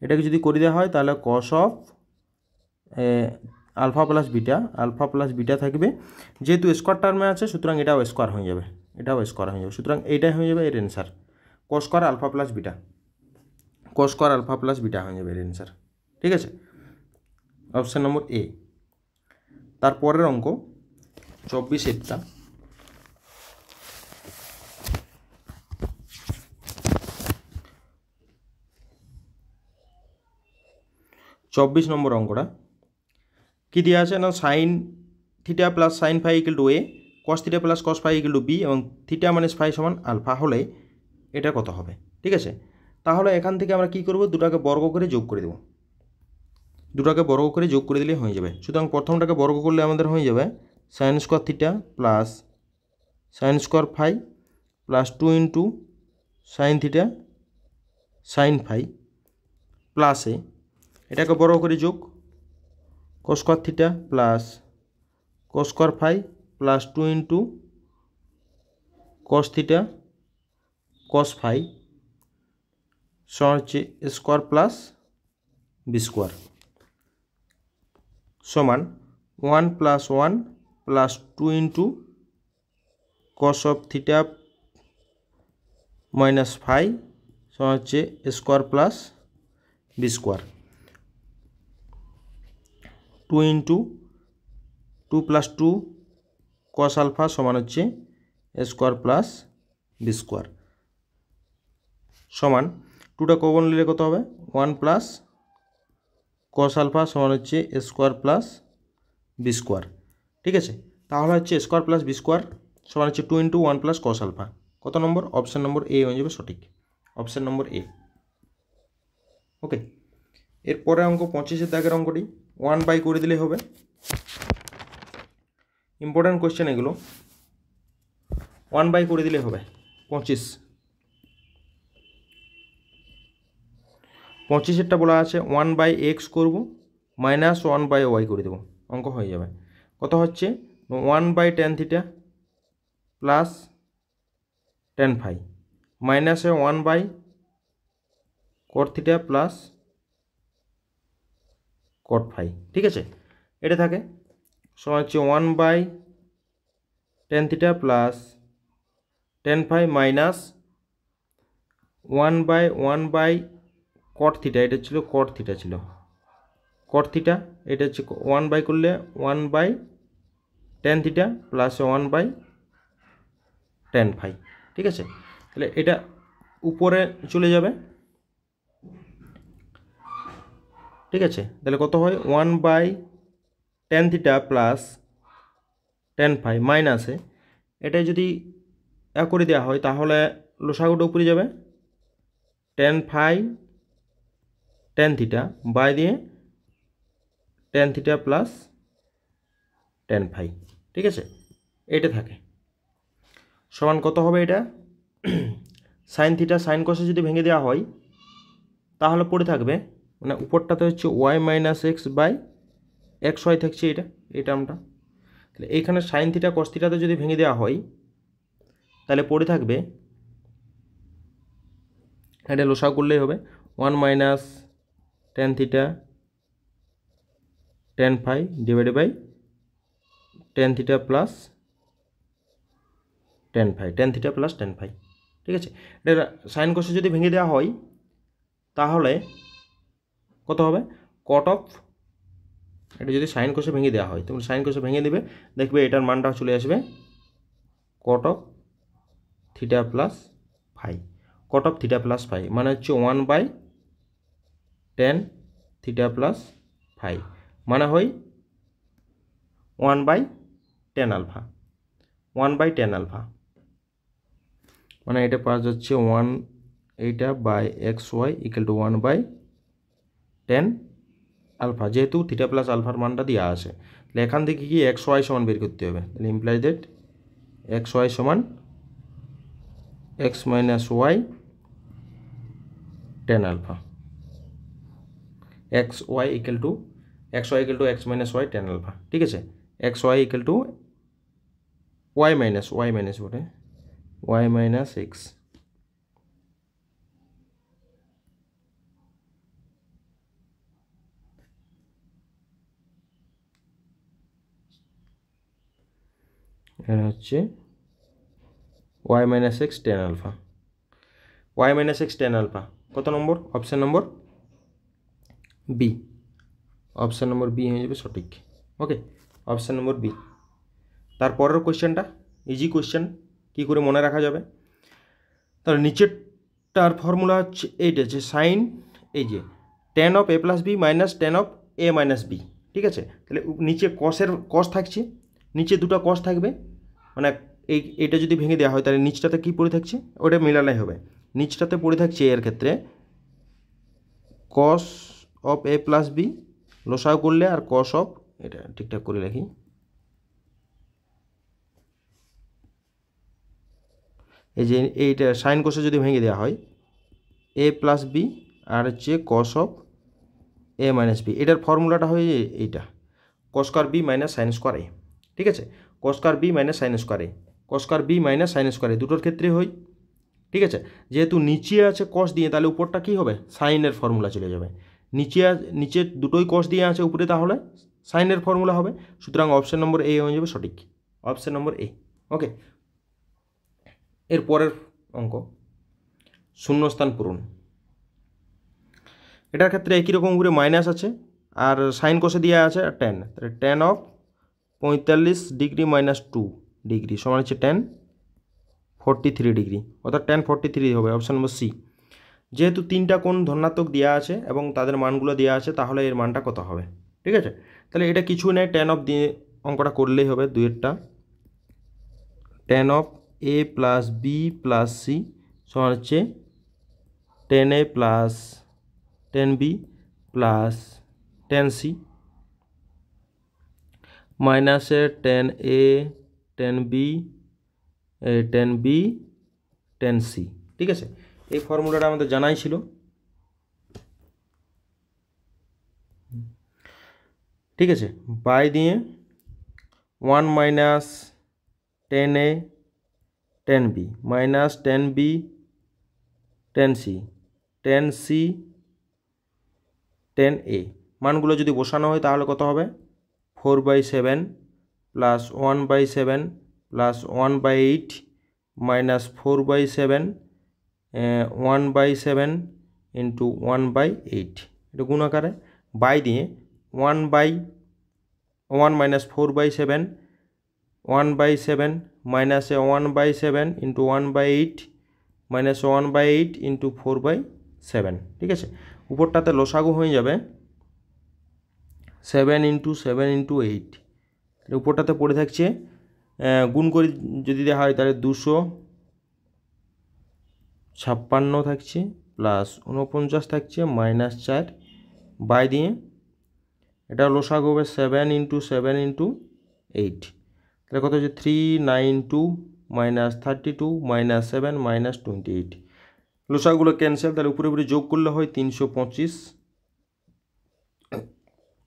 এটাকে যদি করে দেওয়া হয় তাহলে cos of alpha plus beta থাকবে, যেহেতু স্কোয়ার টার্মে আছে সুতরাং এটাও স্কোয়ার হয়ে যাবে, সুতরাং এইটাই হয়ে যাবে এর answer, cos square alpha plus beta হয়ে যাবে এর অ্যান্সার, ঠিক আছে, অপশান নম্বর এ। তারপরের অঙ্ক 24 নম্বর অঙ্কটা কী দেওয়া আছে না sine theta plus sine phi equal to A, cos theta plus cos phi equal to b এবং থিটা মাইনাস ফাই সমান আলফা হলে এটা কত হবে, ঠিক আছে। তাহলে এখান থেকে আমরা কি করব, দুটাকে বর্গ করে যোগ করে দেব, দিলে হয়ে যাবে। সুতরাং প্রথমটাকে বর্গ করলে আমাদের হয়ে যাবে sine square theta plus sine square phi plus 2 into sine theta sine phi প্লাসে এটাকে বর্গ করে যোগ cos square theta plus cos square phi plus 2 into cos theta cos phi সমান হচ্ছে স্কোয়ার প্লাস বি স্কোয়ার সমান 1 প্লাস 1 প্লাস 2 into cos of theta minus phi সমান হচ্ছে square plus B square, 2 into 2 plus 2 cos alpha সমান হচ্ছে square plus B square সমান 2টা কমন নিলে কত হবে 1 প্লাস cos আলফা সমান হচ্ছে স্কোয়ার প্লাস বি স্কোয়ার, ঠিক আছে। তাহলে হচ্ছে স্কোয়ার প্লাস বি স্কোয়ার সমান হচ্ছে 2 ইন্টু 1 প্লাস cos আলফা, কত নম্বর, অপশান নম্বর এ হয়ে যাবে সঠিক, অপশান নম্বর এ, ওকে। এরপরে অঙ্ক 25 দাগের অঙ্কটি 1/, করে দিলেই হবে, ইম্পর্ট্যান্ট কোয়েশ্চেন এগুলো, 1/, করে দিলে হবে। 25 বলা আছে 1/x করব মাইনাস 1/y করে দেবো, অঙ্ক হয়ে যাবে। কত হচ্ছে 1/tan theta plus tan phi মাইনাসে 1/cot theta plus cot phi, ঠিক আছে, এটা থাকে সমান হচ্ছে 1/tan theta plus tan phi minus 1/cot theta, এটা ছিল cot থিটা এটা হচ্ছে 1/, করলে 1/tan theta plus 1/tan phi, ঠিক আছে। তাহলে এটা উপরে চলে যাবে, ঠিক আছে। তাহলে কত হয় 1/tan theta plus tan phi মাইনাসে এটাই যদি করে দেওয়া হয় তাহলে লসাগুটা উপরে যাবে tan phi tan theta by দিয়ে tan theta plus tan phi, ঠিক আছে, এটা থাকে সমান কত হবে, এটা সাইন থিটা সাইন কসে যদি ভেঙে দেওয়া হয় তাহলে পড়ে থাকবে মানে উপরটাতে হচ্ছে Y minus x by x y থাকছে এই টার্মটা, তাহলে এইখানে সাইন থিটা কস থিটাতে যদি ভেঙে দেওয়া হয় তাহলে পড়ে থাকবে, এটা লসাগু করলেই হবে 1 minus tan theta tan phi divided by tan theta plus tan phi, tan theta plus tan phi। ঠিক আছে, এটা সাইন কোসে যদি ভেঙে দেওয়া হয় তাহলে কত হবে কট অফ, এটা যদি সাইন কোসে ভেঙে দেওয়া হয় তখন সাইন কোসে ভেঙে দেবে, দেখবে এটার মানটা চলে আসবে cot of theta plus phi. Cot of theta plus phi মানে হচ্ছে 1/tan থিটা প্লাস ফাই, মানে হয় 1/tan আলফা, 1/tan আলফা, মানে এটা পাওয়া যাচ্ছে 1 এইটা by x Y equal to 1/tan alpha, যেহেতু থিটা প্লাস আলফার মানটা দেওয়া আছে। তাহলে এখান থেকে কি এক্স ওয়াই সমান বের করতে হবে, তাহলে ইমপ্লাই দ্যাট এক্স ওয়াই সমান X minus Y tan alpha, X Y equal to X minus Y tan alpha. ঠিক আছে, X Y equal to Y minus বটে ওয়াই মাইনাস এক্স। এখানে হচ্ছে Y minus X tan alpha, Y minus X tan alpha কত number, option number B, option number B হয়ে যাবে সঠিক। Okay, option number B. তারপরের কোয়েশ্চেনটা ইজি কোয়েশ্চেন, কী করে মনে রাখা যাবে, তাহলে নিচেরটার ফর্মুলা হচ্ছে এইটা, যে সাইন এই যে tan of A plus b minus tan of A minus b. ঠিক আছে, তাহলে নিচে কস থাকছে, নিচে দুটো কস থাকবে, মানে এইটা যদি ভেঙে দেওয়া হয় তাহলে নিচটাতে কী পড়ে থাকছে, ওটা মেলালাই হবে। নিচটাতে পড়ে থাকছে এর ক্ষেত্রে cos of A plus B লসাও করলে, আর কস অফ, এটা ঠিকঠাক করে রাখি, এই যে এইটা সাইন কোসে যদি ভেঙে দেওয়া হয় এ প্লাস বি আর হচ্ছে cos of A minus B, এটার ফর্মুলাটা হয় এইটা cos square B minus sine square A. ঠিক আছে, cos square B minus sine square A, cos square B minus sine square A দুটোর ক্ষেত্রে হয়। ঠিক আছে, যেহেতু নিচে আছে কস দিয়ে তাহলে উপরটা কী হবে, সাইনের ফর্মুলা চলে যাবে। নিচে দুটোই কস দিয়ে আছে উপরে, তাহলে সাইনের ফর্মুলা হবে। সুতরাং অপশান নম্বর এ হয়ে যাবে সঠিক, অপশান নম্বর এ। ওকে, এর পরের অঙ্ক শূন্যস্থান পূরণ। এটার ক্ষেত্রে একই রকম করে মাইনাস আছে আর সাইন কোসে দেওয়া আছে আর tan, তাহলে tan of 45 degree minus 2 degree সমান হচ্ছে tan 43 ডিগ্রি, অর্থাৎ tan 43 হবে অপশান নম্বর সি। যেহেতু তিনটা কোণ ধনাত্মক দেওয়া আছে এবং তাদের মানগুলো দেওয়া আছে, তাহলে এর মানটা কত হবে। ঠিক আছে, তাহলে এটা কিছু নেই, tan অফ দিয়ে অঙ্কটা করলেই হবে, দুইয়েরটা tan of A plus B plus C সমান হচ্ছে tan a plus tan b plus tan c মাইনাসে tan a tan b tan c। ঠিক আছে, এই ফর্মুলাটা আমাদের জানাই ছিল। ঠিক আছে, বাই দিয়ে 1 minus tan a tan b minus tan b tan c tan c tan a, মানগুলো যদি বসানো হয় তাহলে কত হবে 4/7 প্লাস 1/7 প্লাস 1/8 মাইনাস 4/7 1/7 ইন্টু 1/8, এটা গুণ আকারে বাই দিয়ে 1 মাইনাস 4/7 1/7 মাইনাসে 1/7 ইন্টু 1/8 মাইনাস 1/8 ইন্টু 4/7। ঠিক আছে, উপরটাতে লসাগু হয়ে যাবে 7 ইন্টু 7 ইন্টু 8, উপরটাতে পড়ে থাকছে গুণ করে যদি দেওয়া হয় তাহলে 256 থাকছে প্লাস 49 থাকছে মাইনাস 4 বাই দিয়ে এটা লসাগু হবে 7 ইন্টু 7 ইন্টু 8, তাহলে কত হচ্ছে 392 মাইনাস 32 মাইনাস 7 মাইনাস 28, লসাগুলো ক্যান্সেল, তাহলে উপরে উপরে যোগ করলে হয় 325,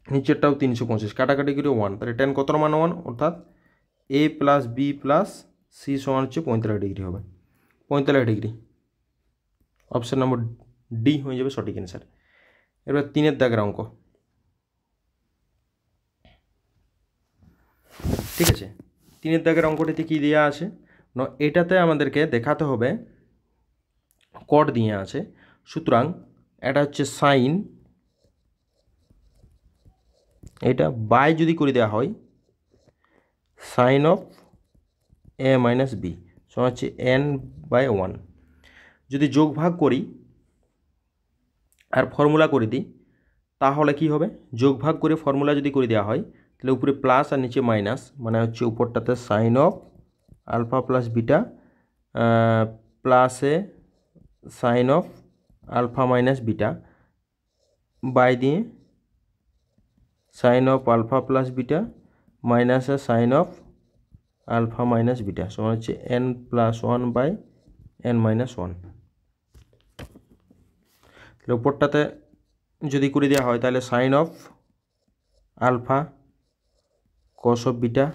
নিচেরটাও 325, কাটাকাটি করে 1, তাহলে tan কত মান 1, অর্থাৎ a plus B plus C সমান হচ্ছে 45 ডিগ্রি হবে, 45 ডিগ্রি। অপশান নম্বর ডি হয়ে যাবে সঠিক অ্যান্সার। এবার 3 দাগের অঙ্ক, ঠিক আছে, 3 দাগের অঙ্কটিতে কি দেওয়া আছে না, এটাতে আমাদেরকে দেখাতে হবে কট দিয়ে আছে। সুতরাং এটা হচ্ছে সাইন, এটা বাই যদি করে দেওয়া হয় sine of A minus B সমান হচ্ছে n/1। যদি যোগ ভাগ করি আর ফর্মুলা করে দিই তাহলে কি হবে, যোগ ভাগ করে ফর্মুলা যদি করে দেওয়া হয় তাহলে উপরে প্লাস আর নিচে মাইনাস, মানে হচ্ছে উপরটাতে sine of alpha plus beta প্লাসে sine of alpha minus beta by দিয়ে sine of alpha plus beta মাইনাসে sine of alpha minus beta সমান হচ্ছে n+1/n-1। তাহলে উপরটাতে যদি করে দেওয়া হয় তাহলে sine of alpha cos of beta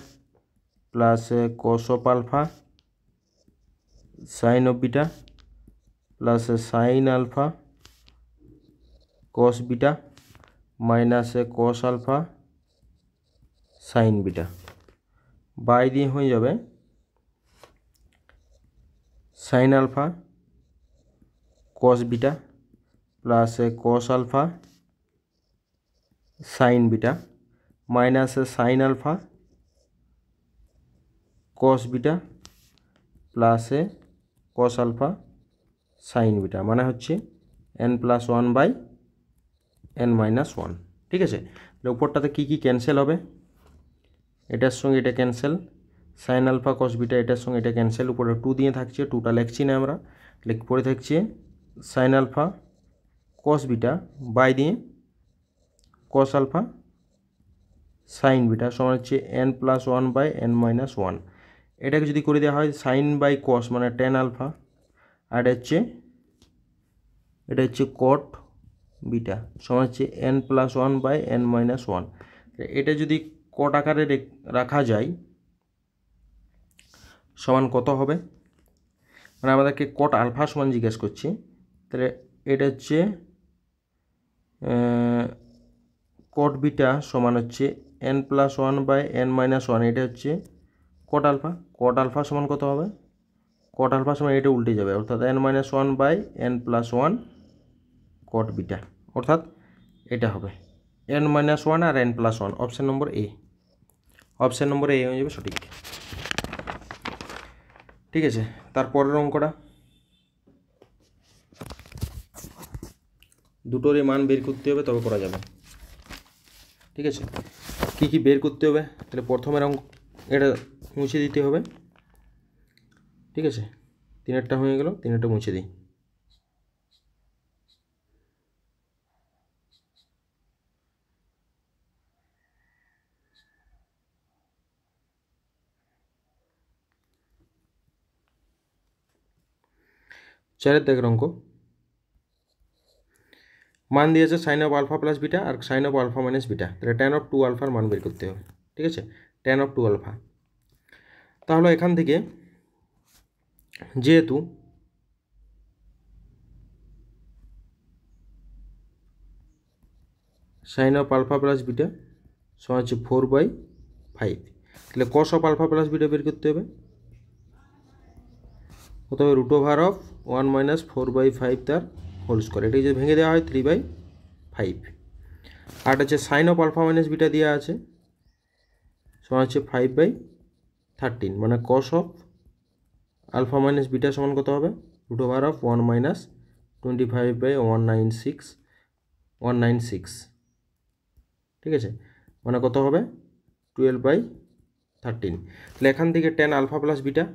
plus cos of alpha sine of beta plus sine alpha cos beta minus cos alpha sine beta by দিয়ে হয়ে যাবে sine alpha cos beta plus cos alpha sine beta minus sine alpha cos beta plus cos alpha sine beta, মানে হচ্ছে n+1/n-1। ঠিক আছে, উপরটাতে কি কি cancel হবে, এটার সঙ্গে এটা cancel, sine alpha cos beta এটার সঙ্গে এটা ক্যান্সেল, উপরে 2 দিয়ে থাকছে, 2টা লিখছি না আমরা, পরে থাকছে sine alpha cos beta by দিয়ে কস আলফা সাইন বিটা সমান হচ্ছে n+1/n-1। এটাকে যদি করে দেওয়া হয় সাইন বাই কস মানে টেন আলফা, আর এটা হচ্ছে কট বিটা সমান হচ্ছে n+1/n-1। এটা যদি কট আকারে রাখা যায় সমান কত হবে, মানে আমাদেরকে কট আলফা সমান জিজ্ঞেস করছে, তাহলে এটা হচ্ছে কট বিটা সমান হচ্ছে n+1/n-1, এটা হচ্ছে কট আলফা সমান কত হবে, কট আলফা সমান এটা উল্টে যাবে, অর্থাৎ n-1/n+1 কট বিটা, অর্থাৎ এটা হবে n-1 R n+1, option number A, option number এ হয়ে যাবে সঠিক। ঠিক আছে, তারপরের অঙ্কটা দুটোরই মান বের করতে হবে তবে করা যাবে। ঠিক আছে, কি কি বের করতে হবে, তাহলে প্রথমের অঙ্ক এটা মুছে দিতে হবে। ঠিক আছে, 3টা হয়ে গেল, 3টা মুছে দিই। চারের দাগের অঙ্ক, মান দিয়েছে sine of alpha plus beta আর sine of alpha minus beta, তাহলে ট্যান অফ 2 আলফার মান বের করতে হবে। ঠিক আছে, ট্যান অফ 2 আলফা, তাহলে এখান থেকে যেহেতু sine of alpha plus beta সমান হচ্ছে 4/5, তাহলে cos of alpha plus beta বের করতে হবে, কত হবে √1 - 4/5 তার হোল স্কোয়ার, এটাকে যদি ভেঙে দেওয়া হয় 3/5। আর হচ্ছে sine of alpha minus beta দেওয়া আছে সমান হচ্ছে 5/13, মানে cos of alpha minus beta সমান কত হবে √1 - 25/196। ঠিক আছে, মানে কত হবে 12/13। তাহলে এখান থেকে tan alpha plus beta,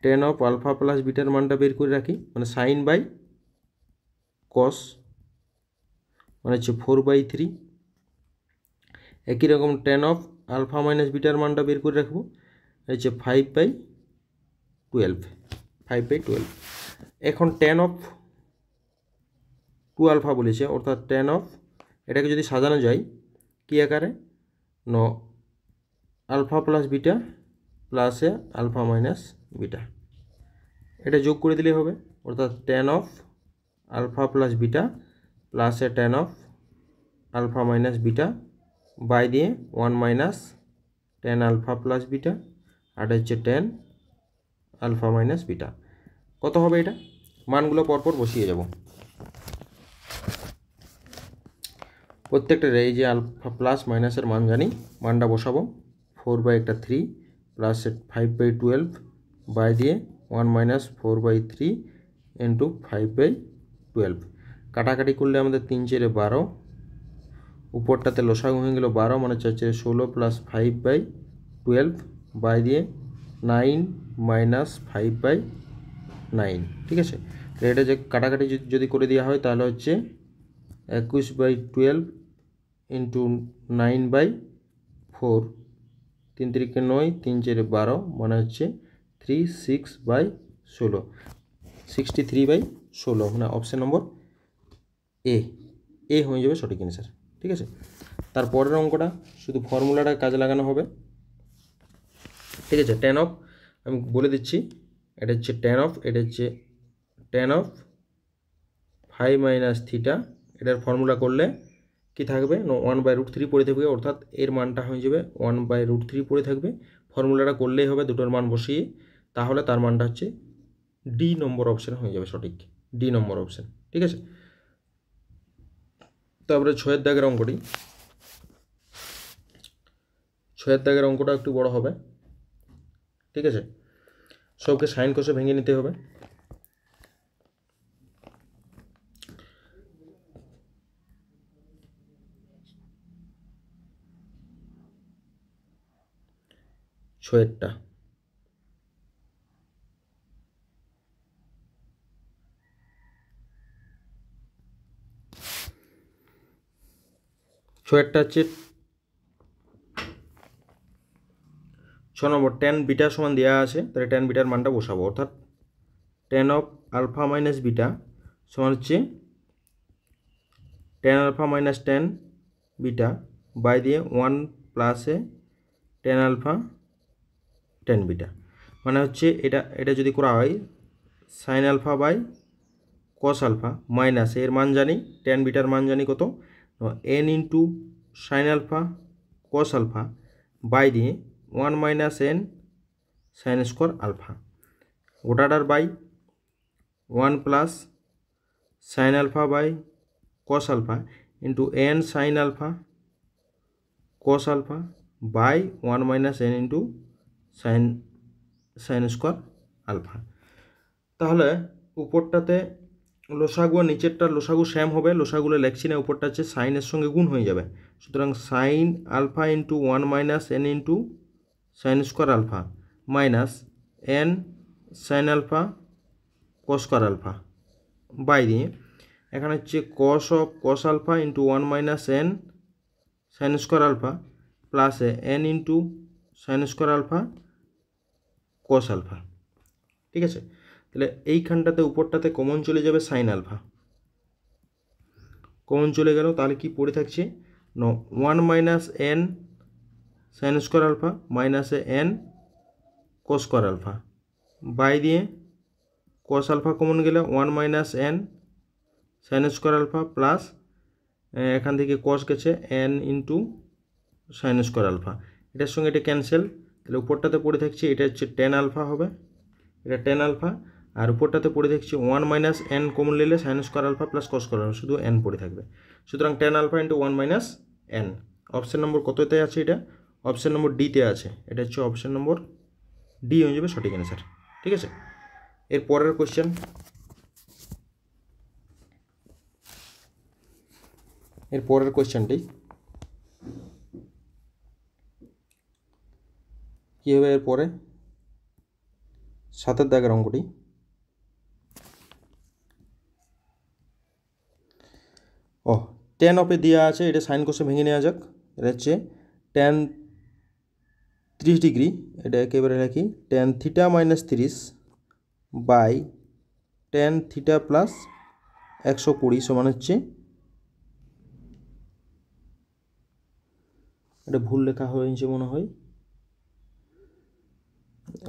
tan of alpha plus বিটার মানটা বের করে রাখি, মানে সাইন বাই কস মানে হচ্ছে 4/3। একই রকম টেন অফ আলফা মাইনাস বিটার মানটা বের করে রাখবো, হচ্ছে 5/12। এখন টেন অফ 2 আলফা বলেছে, অর্থাৎ টেন অফ, এটাকে যদি সাজানো যায় কী আকারে, আলফা প্লাস বিটা প্লাসে আলফা মাইনাস বিটা, এটা যোগ করে দিলেই হবে, অর্থাৎ tan of alpha plus beta প্লাসে tan of alpha minus beta by দিয়ে 1 minus tan alpha plus beta, আর হচ্ছে টেন আলফা মাইনাস বিটা। কত হবে এটা? মানগুলো পরপর বসিয়ে যাব। প্রত্যেকটা এই যে আলফা প্লাস মাইনাসের মান জানি, মানটা বসাবো। 4/3 প্লাস 5/12 বাই দিয়ে 1 মাইনাস 4/3 ইন্টু 5/12। কাটাকাটি করলে আমাদের 3 4 12, উপরটাতে লসাগু হয়ে গেল 12, মানে 4 4 16 প্লাস 5/12 বাই দিয়ে 9 মাইনাস 5/9। ঠিক আছে, তো এটা যে কাটাকাটি যদি করে দেওয়া হয় তাহলে হচ্ছে 21/12 ইন্টু 9/4, 3 3 9, 3 4 12, মানে হচ্ছে 36/16, 63/16, মানে অপশান নম্বর এ হয়ে যাবে সঠিক অ্যান্সার। ঠিক আছে, তারপরের অঙ্কটা শুধু ফর্মুলাটা কাজে লাগানো হবে। ঠিক আছে, টেন অফ, আমি বলে দিচ্ছি, এটা হচ্ছে টেন অফ, এটা হচ্ছে টেন অফ 5 মাইনাস থিটা। এটার ফর্মুলা করলে কি থাকবে? 1/√3 পড়ে থাকবে, অর্থাৎ এর মানটা হয়ে যাবে 1/√3 পড়ে থাকবে। ফর্মুলাটা করলেই হবে দুটোর মান বসিয়ে, তাহলে তার মানটা হচ্ছে ডি নম্বর অপশান হয়ে যাবে সঠিক, ডি নম্বর অপশান। ঠিক আছে, তারপরে 6 দাগের অঙ্কটি, 6 দাগের অঙ্কটা একটু বড় হবে। ঠিক আছে, সবকে সাইন কষে ভেঙে নিতে হবে। ছয়েরটা হচ্ছে 6 নম্বর, টেন বিটা সমান দেওয়া আছে, তাহলে টেন বিটার মানটা বসাবো, অর্থাৎ tan of alpha minus beta সমান হচ্ছে tan alpha minus tan beta by দিয়ে 1 প্লাসে টেন আলফা টেন বিটা, মানে হচ্ছে এটা যদি করা হয় sine alpha by cos alpha minus এর মান জানি, টেন বিটার মান জানি কত, N into sine alpha cos alpha by দিয়ে 1 minus N sine square alpha, গোটাটার by 1 plus sine alpha by cos alpha into N sine alpha cos alpha by 1 minus N into sine square alpha. তাহলে উপরটাতে লসাগু আর নিচেরটার লসাগু same হবে, লসাগুলো লেখছি না, উপরটা হচ্ছে সাইনের সঙ্গে গুণ হয়ে যাবে, সুতরাং sine alpha into 1 minus N into sine square alpha minus N sine alpha cos square alpha by দিয়ে এখানে হচ্ছে cos of cos alpha into 1 minus N sine square alpha plus n into sine square alpha cos alpha. ঠিক আছে, তাহলে এইখানটাতে উপরটাতে common চলে যাবে sine alpha, common চলে গেল, তাহলে কি পড়ে থাকছে? 1 minus N sine square alpha মাইনাসে n cos square alpha by দিয়ে কস আলফা কমন গেলে 1 minus N sine square alpha plus এখান থেকে কস গেছে n into sine square alpha, এটার সঙ্গে এটা ক্যান্সেল, তাহলে উপরটাতে পড়ে থাকছে এটা হচ্ছে টেন আলফা হবে, এটা টেন আলফা, আর উপরটাতে পড়ে থাকছে 1 মাইনাস এন কমন নিলে sine square alpha plus cos square alpha, শুধু এন পড়ে থাকবে, সুতরাং tan alpha into 1 minus n. Option number কততে আছে? এটা অপশান নম্বর ডিতে আছে, এটা হচ্ছে অপশান নম্বর ডি হয়ে যাবে সঠিক অ্যান্সার। ঠিক আছে, এর পরের কোয়েশ্চেন, এর পরের কোয়েশ্চেনটি কী হবে? এর পরে 7 দাগের অঙ্কটি, টেন অফে দেওয়া আছে, এটা সাইন কোষে ভেঙে নেওয়া যাক, এটা হচ্ছে টেন 30 ডিগ্রি, এটা একেবারে রাখি tan theta minus 30 by tan theta plus 120 সমান হচ্ছে, এটা ভুল লেখা হয়েছে মনে হয়,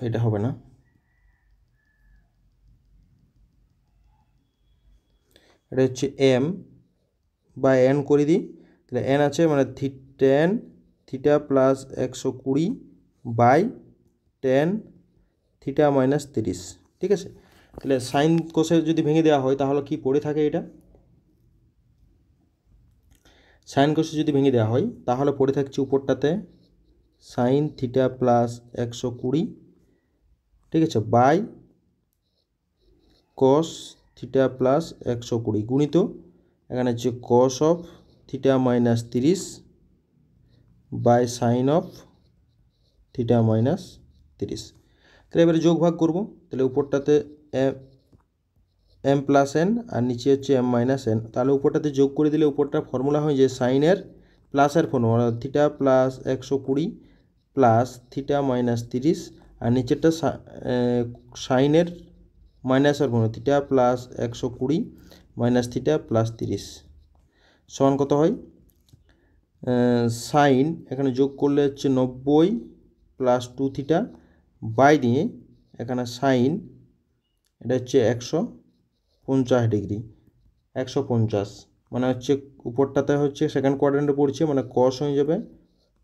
এটা হবে না, এটা হচ্ছে এম বা এন করে দিই, তাহলে এন আছে মানে tan theta plus 120 by tan theta minus 30। ঠিক আছে, তাহলে সাইন কোষে যদি ভেঙে দেওয়া হয় তাহলে কি পড়ে থাকে এটা? সাইন কোষে যদি ভেঙে দেওয়া হয় তাহলে পড়ে থাকছে উপরটাতে সাইন থিটা প্লাস 120, ঠিক আছে, বাই কস থিটা প্লাস 120 গুণিত এখানে হচ্ছে cos of theta minus 30 by sine of theta minus 30। তাহলে এবারে যোগ ভাগ করবো, তাহলে উপরটাতে এম প্লাস এন আর নিচে হচ্ছে এম মাইনাস এন, তাহলে উপরটাতে যোগ করে দিলে উপরটা ফর্মুলা হয় যে সাইনের প্লাসের formula theta plus 120 plus theta minus 30 আর নিচেরটা সাইনের মাইনাসের formula theta plus 120 minus theta plus 30 সমান কত হয়? সাইন এখানে যোগ করলে হচ্ছে 90 প্লাস 2 থিটা বাই দিয়ে এখানে সাইন এটা হচ্ছে 150 ডিগ্রি, 150 মানে হচ্ছে উপরটাতে হচ্ছে সেকেন্ড কোয়াড্রেন্টে পড়ছে মানে কস হয়ে যাবে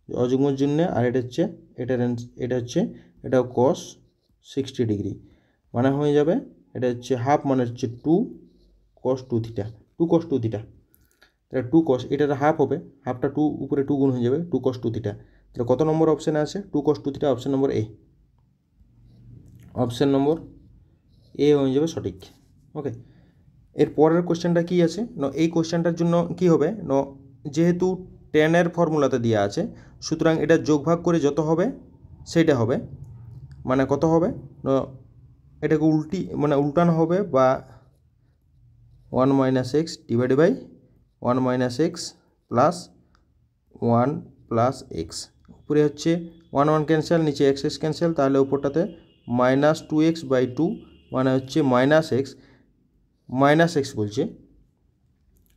অযুগ্মর জন্য, আর এটা হচ্ছে এটা হচ্ছে এটাও কস 60 ডিগ্রি মানে হয়ে যাবে এটা হচ্ছে হাফ মানে হচ্ছে 2 cos 2 থিটা, 2 cos 2 থিটা। তাহলে 2 cos এটার হাফ হবে, হাফটা 2 উপরে 2 গুণ হয়ে যাবে 2 cos 2 থিটা। তাহলে কত নম্বর অপশানে আছে? 2 cos 2 theta, option number A, option number এ হয়ে যাবে সঠিক। ওকে, এর পরের কোশ্চেনটা কী আছে? এই কোশ্চেনটার জন্য কি হবে যেহেতু টেনের ফর্মুলাতে দেওয়া আছে সুতরাং এটা যোগভাগ করে যত হবে সেইটা হবে, মানে কত হবে এটাকে উল্টানো হবে বা 1 minus x divide by 1 minus x plus 1 plus x, উপরে হচ্ছে 1 1 ক্যান্সেল, নিচে এক্স এক্স ক্যান্সেল, তাহলে উপরটাতে মাইনাস 2x বাই 2 মানে হচ্ছে মাইনাস এক্স বলছে,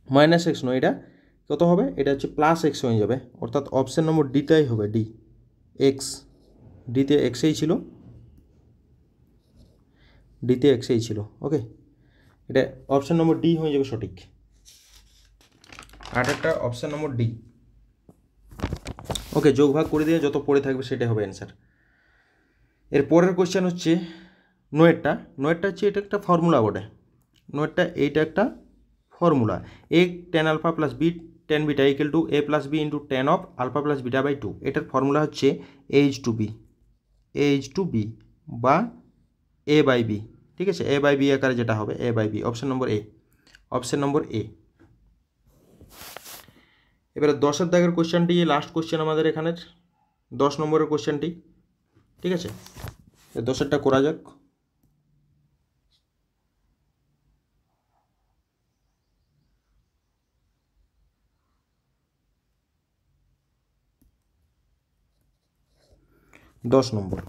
মাইনাস এক্স নয়, এটা কত হবে? এটা হচ্ছে প্লাস এক্স হয়ে যাবে, অর্থাৎ অপশান নম্বর ডিটাই হবে, ডি এক্স, ডিতে এক্সেই ছিল, ডিতে এক্সেই ছিল। ওকে, এটা অপশান নম্বর ডি হয়ে যাবে সঠিক, আরেকটা অপশান নম্বর ডি। ওকে, যোগ ভাগ করে দিয়ে যত পড়ে থাকবে সেটাই হবে অ্যান্সার। এর পরের কোশ্চেন হচ্ছে নোয়েরটা হচ্ছে এটা একটা ফর্মুলা বটে, নোয়েরটা এইটা একটা formula, a tan alpha plus b tan beta equal to a plus B into tan of alpha plus beta by 2। এটার ফর্মুলা হচ্ছে এইচ টু বি বা এ বাই বি, ঠিক আছে, এ বাই বি আকারে যেটা হবে A by B, option number A, option number A. এবারে 10-এর দাগের কোশ্চেনটি লাস্ট কোশ্চেন আমাদের এখানের 10 নম্বরের কোশ্চেনটি, ঠিক আছে, 10-এরটা করা যাক। দশ নম্বর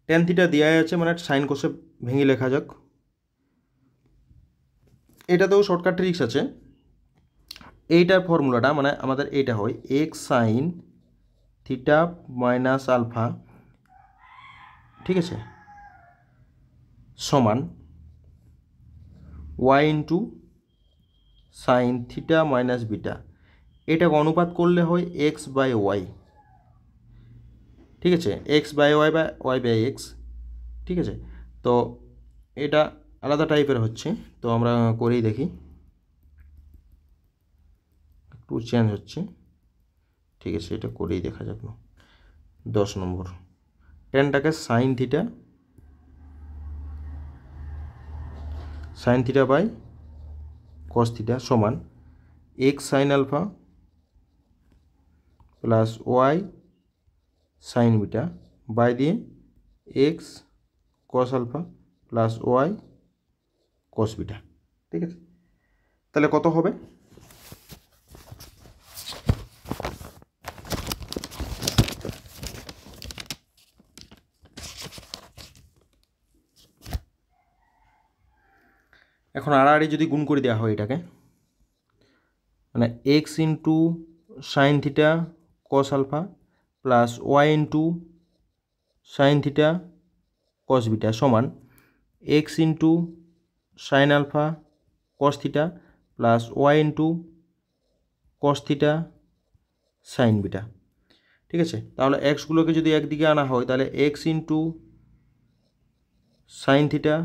টেন থিটা দেওয়া আছে মানে সাইন কোষে ভেঙে লেখা যাক। এটাতেও শর্টকাট ট্রিক্স আছে, এইটার ফর্মুলাটা মানে আমাদের এইটা হয় x sine theta minus alpha, ঠিক আছে, সমান Y into sine theta minus beta, এটাকে অনুপাত করলে হয় এক্স বাই ওয়াই, ঠিক আছে, এক্স বাই ওয়াই বা ওয়াই বাই এক্স, ঠিক আছে। তো এটা আলাদা টাইপের হচ্ছে, তো আমরা করেই দেখি, একটু চেঞ্জ হচ্ছে, ঠিক আছে, এটা করেই দেখা যাক না। 10 নম্বর টেনটাকে sine theta by cos theta সমান x sine alpha plus y sine beta by দিয়ে x cos alpha plus y cos beta, ঠিক আছে। তাহলে কত হবে? এখন আড়াআড়ি যদি গুণ করে দেওয়া হয় এটাকে, মানে x into sine theta cos alpha plus y into sine theta cos beta সমান x into sine alpha cos theta plus y into cos theta sine beta. ঠিক আছে, তাহলে এক্সগুলোকে যদি একদিকে আনা হয় তাহলে x into sine theta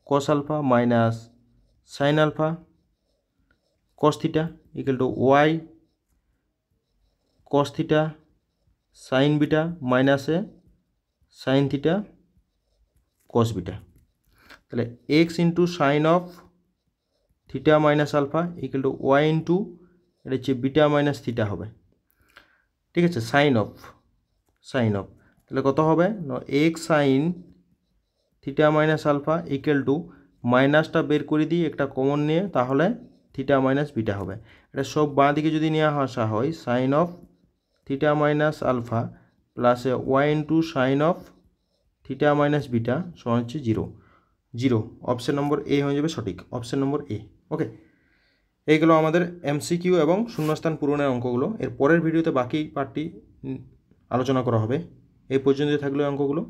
cos alpha minus sine alpha cos theta equal to y cos theta sine beta মাইনাসে সাইন থিটা কস বিটা। তাহলে x into sine of theta minus alpha equal to y into এটা হচ্ছে beta minus theta হবে। ঠিক আছে, sine of তাহলে কত হবে না x sine theta minus alpha equal to মাইনাসটা বের করে দিই একটা কমন নিয়ে, তাহলে থিটা মাইনাস বিটা হবে। এটা সব বাঁ দিকে যদি নিয়ে আসা হয় sine of theta minus alpha plus y into sine of theta minus beta সমান হচ্ছে 0 অপশন নম্বর এ হয়ে যাবে সঠিক, অপশন নম্বর এ। ওকে, এইগুলো আমাদের এমসিকিউ এবং শূন্যস্থান পূরণের অঙ্কগুলো। এর পরের ভিডিওতে বাকি পার্টটি আলোচনা করা হবে। এই পর্যন্ত থাকলো অঙ্কগুলো।